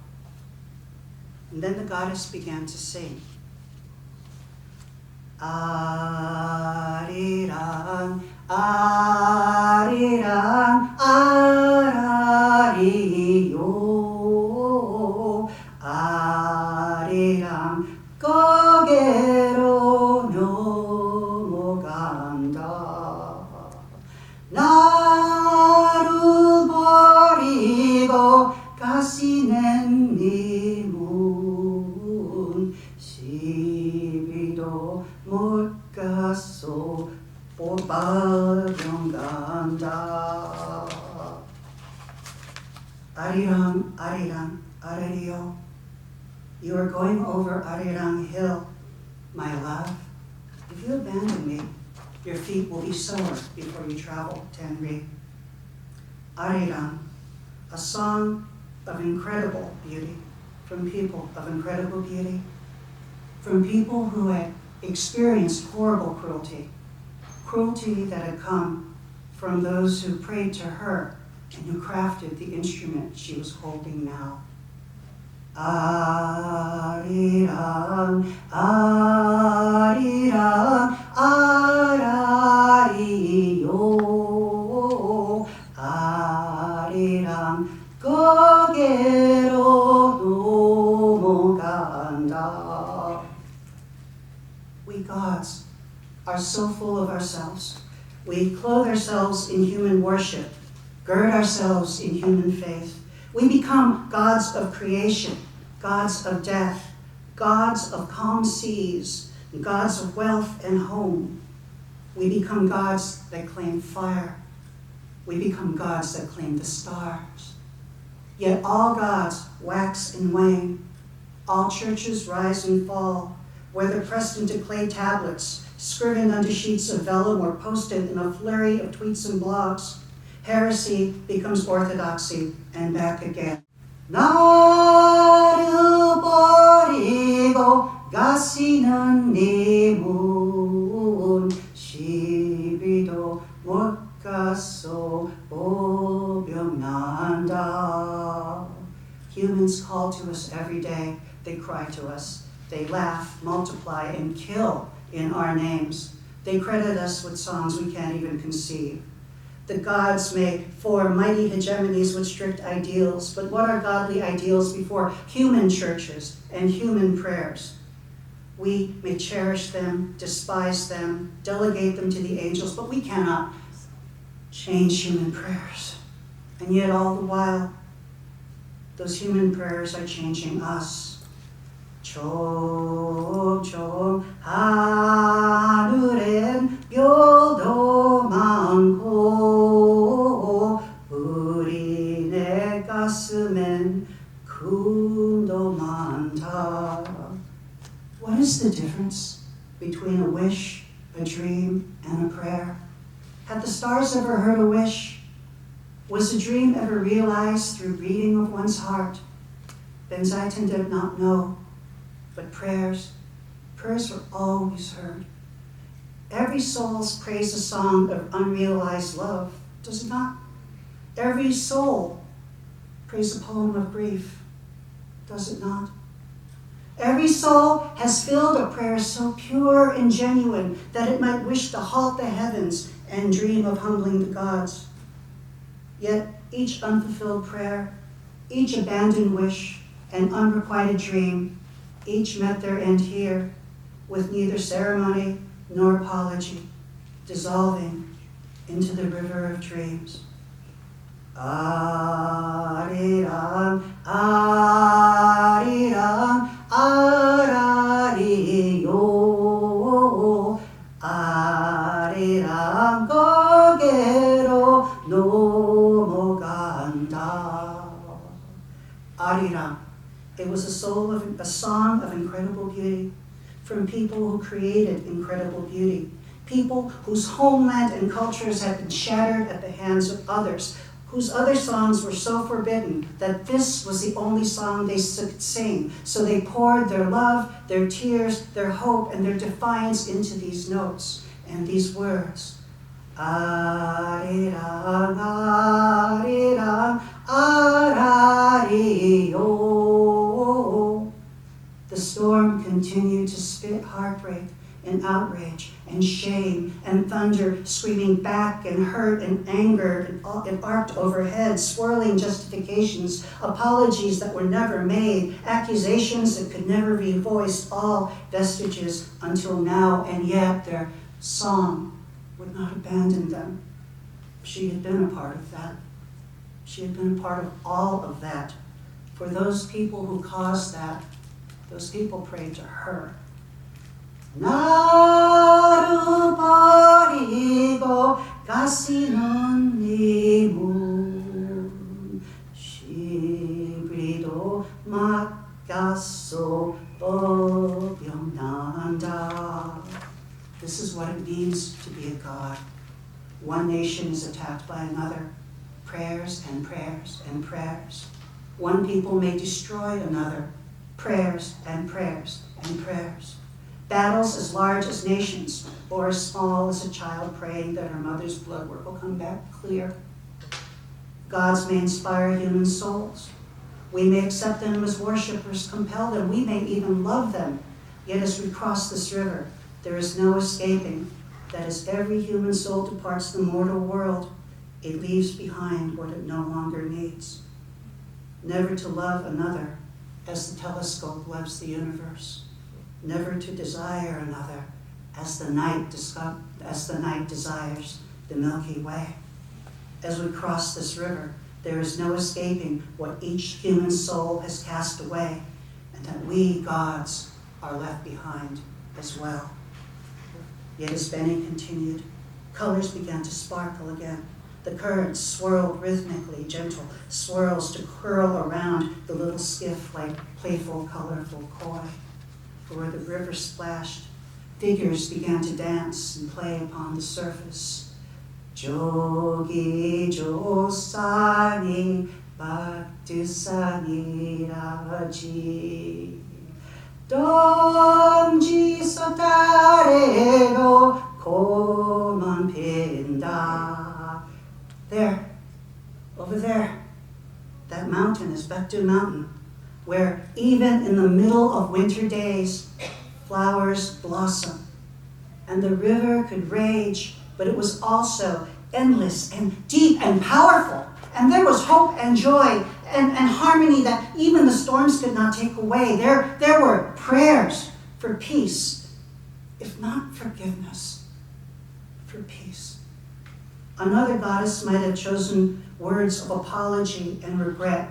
And then the goddess began to sing. Arirang, arirang, arariyo, arirang, kogero nomoganda. Naru borigo kasinen nimun, shibido mutgaso obagyonganda. Arirang, arirang, arariyo. You are going over Arirang Hill, my love. If you abandon me, your feet will be sore before you travel, Tenri. Arirang, a song of incredible beauty, from people of incredible beauty, from people who had experienced horrible cruelty. Cruelty that had come from those who prayed to her and who crafted the instrument she was holding now. Arirang, arirang, arariyo, arirang, 거기로 넘어간다. We gods are so full of ourselves. We clothe ourselves in human worship, gird ourselves in human faith. We become gods of creation, gods of death, gods of calm seas, gods of wealth and home. We become gods that claim fire. We become gods that claim the stars. Yet all gods wax and wane. All churches rise and fall, whether pressed into clay tablets, scrivened onto sheets of vellum, or posted in a flurry of tweets and blogs. Heresy becomes orthodoxy and back again. 나를 버리고 가시는 네 문 시비도 못 가서 보병난다. Humans call to us every day. They cry to us. They laugh, multiply, and kill in our names. They credit us with songs we can't even conceive. The gods may form mighty hegemonies with strict ideals, but what are godly ideals before human churches and human prayers? We may cherish them, despise them, delegate them to the angels, but we cannot change human prayers. And yet all the while, those human prayers are changing us. 조금 하늘엔 별도 많고 우리네 가슴엔 꿈도 많다. What is the difference between a wish, a dream, and a prayer? Have the stars ever heard a wish? Was a dream ever realized through reading of one's heart? Benzaiten did not know. But prayers were always heard. Every soul prays a song of unrealized love, does it not? Every soul prays a poem of grief, does it not? Every soul has filled a prayer so pure and genuine that it might wish to halt the heavens and dream of humbling the gods. Yet each unfulfilled prayer, each abandoned wish, and unrequited dream, each met their end here, with neither ceremony nor apology, dissolving into the river of dreams. Ariram, ariram, arariyo, ariram, 거기로 넘어간다. Ariram. It was a song of incredible beauty from people who created incredible beauty, people whose homeland and cultures had been shattered at the hands of others, whose other songs were so forbidden that this was the only song they could sing. So they poured their love, their tears, their hope, and their defiance into these notes and these words. Arirang, arirang, arariyo. The storm continued to spit heartbreak and outrage and shame and thunder, screaming back and hurt and anger and arced overhead, swirling justifications, apologies that were never made, accusations that could never be voiced, all vestiges until now, and yet their song would not abandon them. She had been a part of that. She had been a part of all of that. For those people who caused that, those people prayed to her. 나를 버리고 가시는 네 문 시비도 막가서 보병난다. This is what it means to be a god. One nation is attacked by another. Prayers and prayers and prayers. One people may destroy another. Prayers and prayers and prayers. Battles as large as nations, or as small as a child praying that her mother's blood work will come back clear. Gods may inspire human souls. We may accept them as worshipers, compel them, we may even love them. Yet as we cross this river, there is no escaping that as every human soul departs the mortal world, it leaves behind what it no longer needs. Never to love another as the telescope loves the universe. Never to desire another as the night desires the Milky Way. As we cross this river, there is no escaping what each human soul has cast away, and that we, gods, are left behind as well. Yet as Benny continued, colors began to sparkle again. The currents swirled rhythmically, gentle swirls to curl around the little skiff like playful, colorful koi. For where the river splashed, figures began to dance and play upon the surface. Jogi josani bhaktisani raji Donji sotarero koman pinda. There, over there, that mountain is Baekdu Mountain, where even in the middle of winter days, flowers blossom. And the river could rage, but it was also endless and deep and powerful. And there was hope and joy and harmony that even the storms could not take away. There were prayers for peace, if not forgiveness, for peace. Another goddess might have chosen words of apology and regret,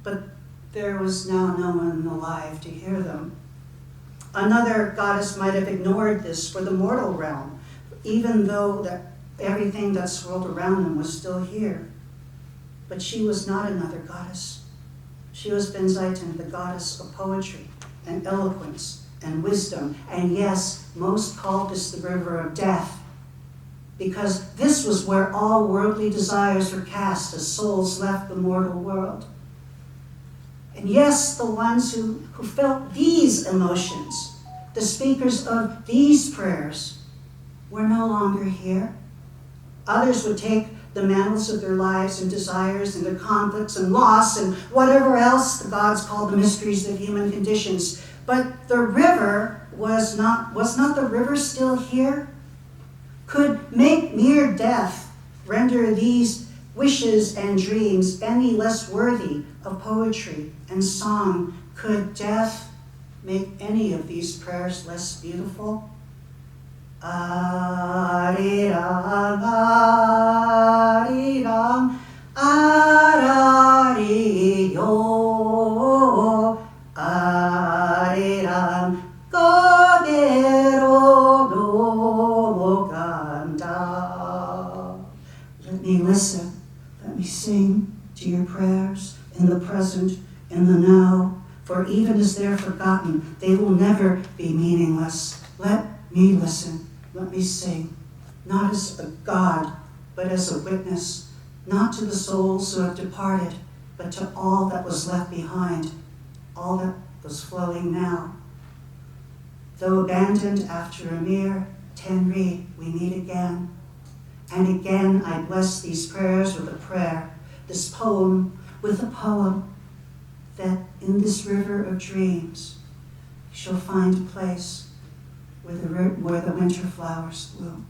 but there was now no one alive to hear them. Another goddess might have ignored this for the mortal realm, even though that everything that swirled around them was still here. But she was not another goddess. She was Benzaiten, the goddess of poetry and eloquence and wisdom, and yes, most called this the river of death, because this was where all worldly desires were cast as souls left the mortal world. And yes, the ones who felt these emotions, the speakers of these prayers, were no longer here. Others would take the mantles of their lives and desires and their conflicts and loss and whatever else the gods called the mysteries of human conditions. But the river was not the river still here? Could make mere death render these wishes and dreams any less worthy of poetry and song? Could death make any of these prayers less beautiful? Ariram, ariram, arariyo, ariram, godero no moganda. Let me listen, let me sing to your prayers in the present, in the now, for even as they're forgotten, they will never be meaningless. Let me listen. Let me sing, not as a god, but as a witness, not to the souls who have departed, but to all that was left behind, all that was flowing now. Though abandoned after a mere 10 read, we meet again. And again I bless these prayers with a prayer, this poem with a poem, that in this river of dreams you shall find a place where the winter flowers bloom.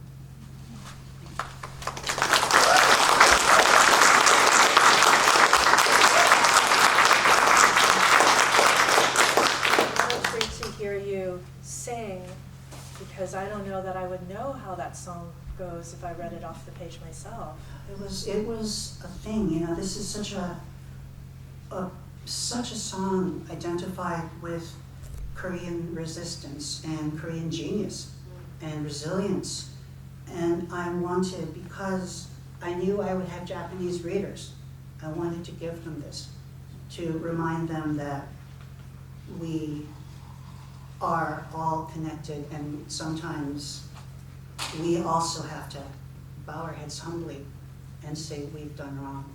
It's great to hear you sing, because I don't know that I would know how that song goes if I read it off the page myself. It was a thing, you know. This is such a song identified with Korean resistance and Korean genius and resilience. And I wanted, because I knew I would have Japanese readers, I wanted to give them this, to remind them that we are all connected, and sometimes we also have to bow our heads humbly and say we've done wrong.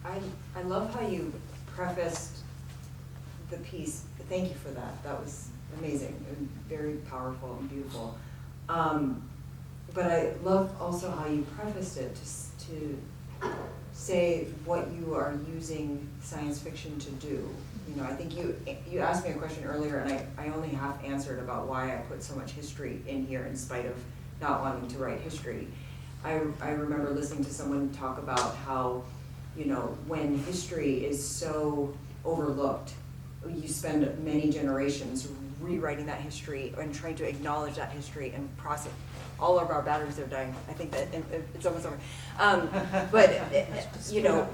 I love how you prefaced the piece, thank you for that. That was amazing and very powerful and beautiful. But I love also how you prefaced it to say what you are using science fiction to do. You know, I think you asked me a question earlier, and I only half answered about why I put so much history in here in spite of not wanting to write history. I remember listening to someone talk about how, you know, when history is so overlooked, you spend many generations rewriting that history and trying to acknowledge that history and process. All of our batteries are dying. I think that it's almost over. But you know,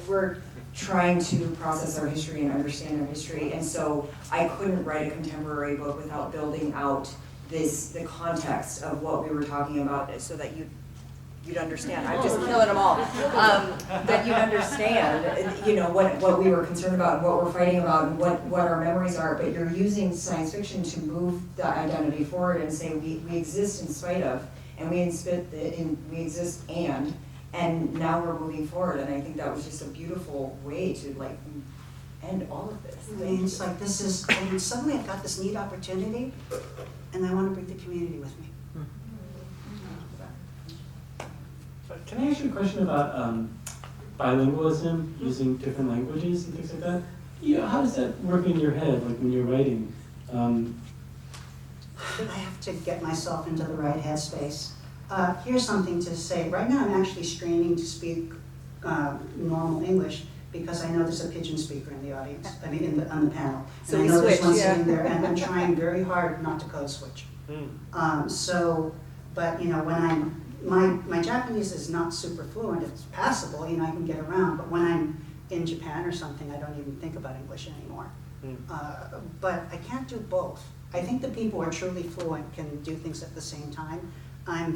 we're trying to process our history and understand our history, and so I couldn't write a contemporary book without building out the context of what we were talking about, so that you'd understand. I'm just killing them all. That you'd understand, you know, what we were concerned about, and what we're fighting about, and what our memories are. But you're using science fiction to move the identity forward and say we exist in spite of, and we exist and now we're moving forward. And I think that was just a beautiful way to like end all of this. I mean, it's like this is, and suddenly I've got this neat opportunity, and I want to bring the community with me. Can I ask you a question about bilingualism, using different languages and things like that? Yeah, how does that work in your head, like when you're writing? I have to get myself into the right headspace. Here's something to say. Right now I'm actually straining to speak normal English because I know there's a pidgin speaker in the audience, I mean on the panel. So and I we know there's switch, one yeah. sitting there, and I'm trying very hard not to code switch. But you know, when my Japanese is not super fluent, it's passable, you know, I can get around, but when I'm in Japan or something, I don't even think about English anymore. But I can't do both. I think the people who are truly fluent can do things at the same time. I'm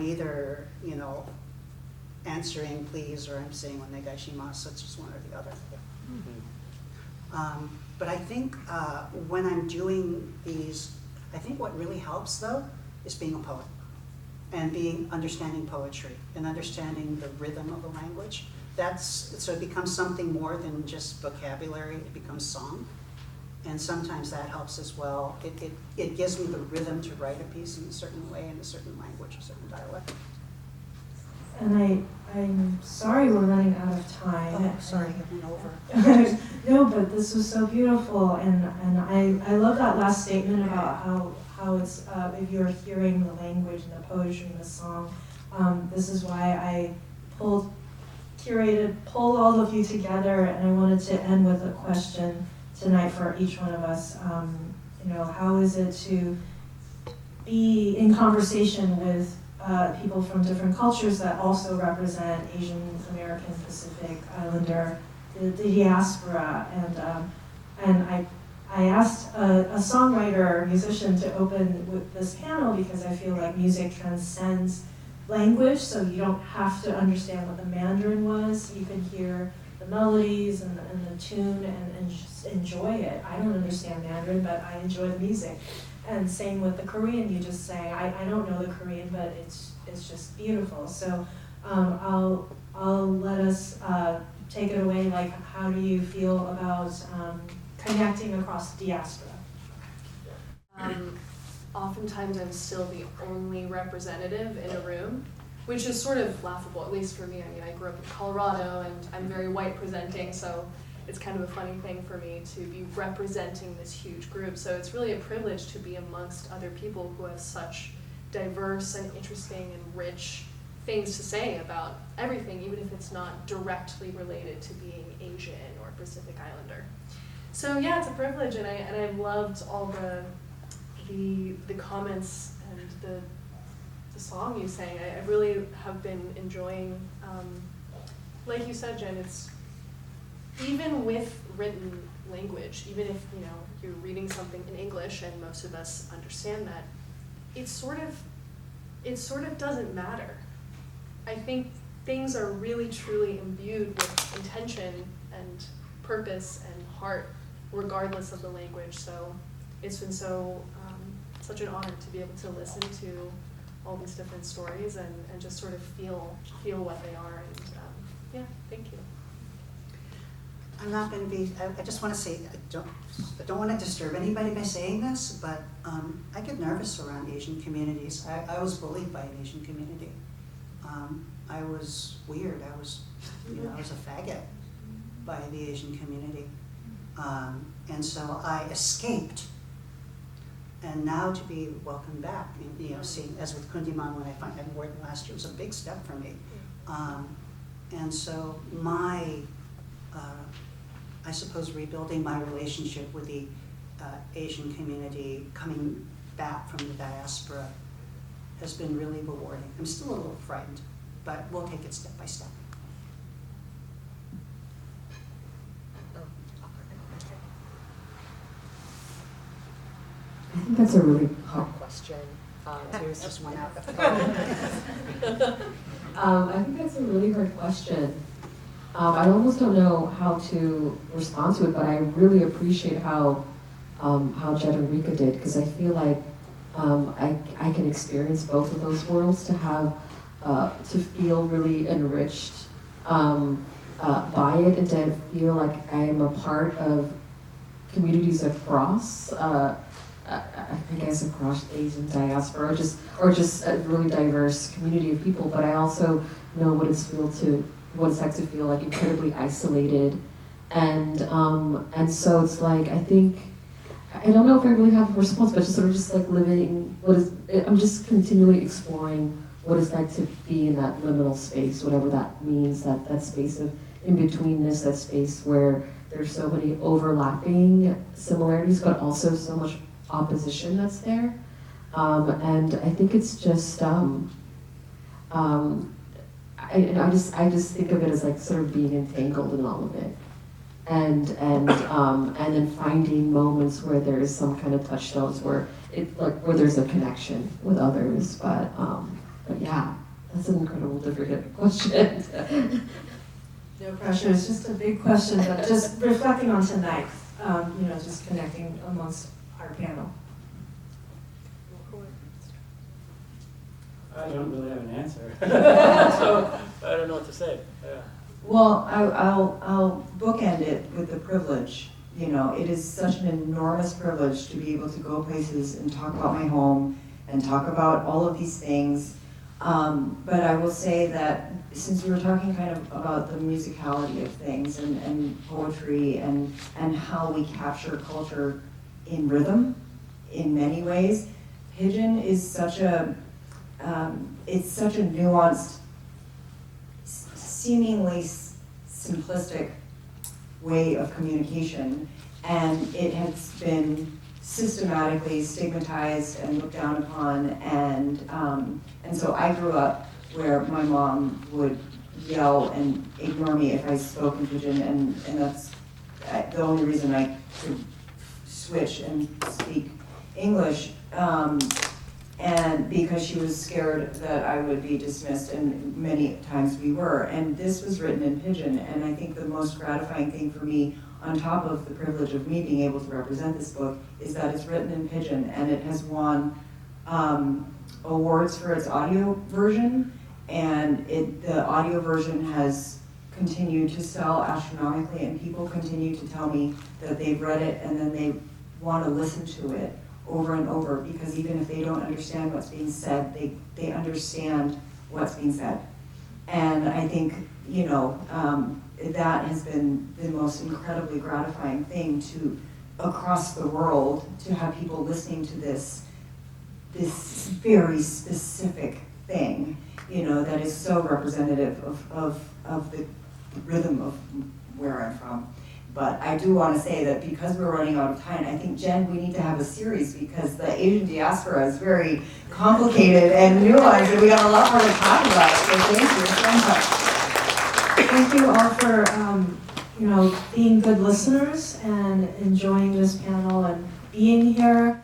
either, you know, answering please, or I'm saying onegai shimasu, it's just one or the other. But I think when I'm doing these, I think what really helps though is being a poet and understanding poetry and understanding the rhythm of the language. So it becomes something more than just vocabulary, it becomes song. And sometimes that helps as well. It gives me the rhythm to write a piece in a certain way, in a certain language, a certain dialect. And I'm sorry we're running out of time. Oh, sorry, I went over. No, but this was so beautiful, and I love that last statement about how it's if you're hearing the language and the poetry and the song. This is why I pulled all of you together, and I wanted to end with a question tonight for each one of us. You know, how is it to be in conversation with people from different cultures that also represent Asian American, Pacific Islander, the diaspora, and I asked a songwriter or musician to open with this panel because I feel like music transcends language, so you don't have to understand what the Mandarin was. You can hear the melodies and the tune and just enjoy it. I don't understand Mandarin, but I enjoy the music. And same with the Korean, you just say, I don't know the Korean, but it's just beautiful. So I'll let us take it away. Like, how do you feel about connecting across diaspora? Oftentimes I'm still the only representative in a room, which is sort of laughable, at least for me. I mean, I grew up in Colorado and I'm very white presenting, so it's kind of a funny thing for me to be representing this huge group. So it's really a privilege to be amongst other people who have such diverse and interesting and rich things to say about everything, even if it's not directly related to being Asian or Pacific Islander. So yeah, it's a privilege, and I've loved all the comments and the song you sang. I really have been enjoying, like you said, Jen, it's even with written language, even if you're reading something in English and most of us understand that, it sort of doesn't matter. I think things are really truly imbued with intention and purpose and heart, regardless of the language. So it's been such an honor to be able to listen to all these different stories and just sort of feel what they are. And yeah, thank you. I'm not going to be, I just want to say, I don't want to disturb anybody by saying this, but I get nervous around Asian communities. I was bullied by an Asian community. I was weird. I was a faggot by the Asian community. And so I escaped. And now to be welcomed back, seeing, as with Kundiman, when I wore it last year, was a big step for me. And so I suppose rebuilding my relationship with the Asian community, coming back from the diaspora, has been really rewarding. I'm still a little frightened, but we'll take it step by step. I think that's a really hard question. There's just one out. I think that's a really hard question. I almost don't know how to respond to it, but I really appreciate how Jett and Ryka did, because I feel like I can experience both of those worlds, to have to feel really enriched by it, and to feel like I am a part of communities across. I guess across Asian diaspora, or just a really diverse community of people. But I also know what it's like to feel like incredibly isolated, and so it's like, I think, I don't know if I really have a response, but just like living I'm just continually exploring what it's like to be in that liminal space, whatever that means, that space of in-betweenness, that space where there's so many overlapping similarities, but also so much opposition that's there. And I think it's just, I just think of it as like sort of being entangled in all of it. And then finding moments where there is some kind of touchstones where where there's a connection with others. But yeah, that's an incredible different question. No pressure, it's just a big question, but just reflecting on tonight, just connecting amongst our panel. I don't really have an answer, so I don't know what to say. Yeah. Well, I'll bookend it with the privilege. It is such an enormous privilege to be able to go places and talk about my home and talk about all of these things. But I will say that since we were talking kind of about the musicality of things and poetry and how we capture culture in rhythm in many ways, Pidgin is such a nuanced, seemingly simplistic way of communication, and it has been systematically stigmatized and looked down upon, and so I grew up where my mom would yell and ignore me if I spoke in Pidgin, and that's the only reason I could switch and speak English, and because she was scared that I would be dismissed, and many times we were. And this was written in Pidgin, and I think the most gratifying thing for me, on top of the privilege of me being able to represent this book, is that it's written in Pidgin, and it has won awards for its audio version, and the audio version has continued to sell astronomically, and people continue to tell me that they've read it and then they want to listen to it over and over, because even if they don't understand what's being said, they understand what's being said. And I think, that has been the most incredibly gratifying thing across the world, to have people listening to this very specific thing, that is so representative of the rhythm of where I'm from. But I do want to say that because we're running out of time, I think, Jen, we need to have a series, because the Asian diaspora is very complicated and nuanced, and we got a lot more to talk about. So thank you so much. Thank you all for, being good listeners and enjoying this panel and being here.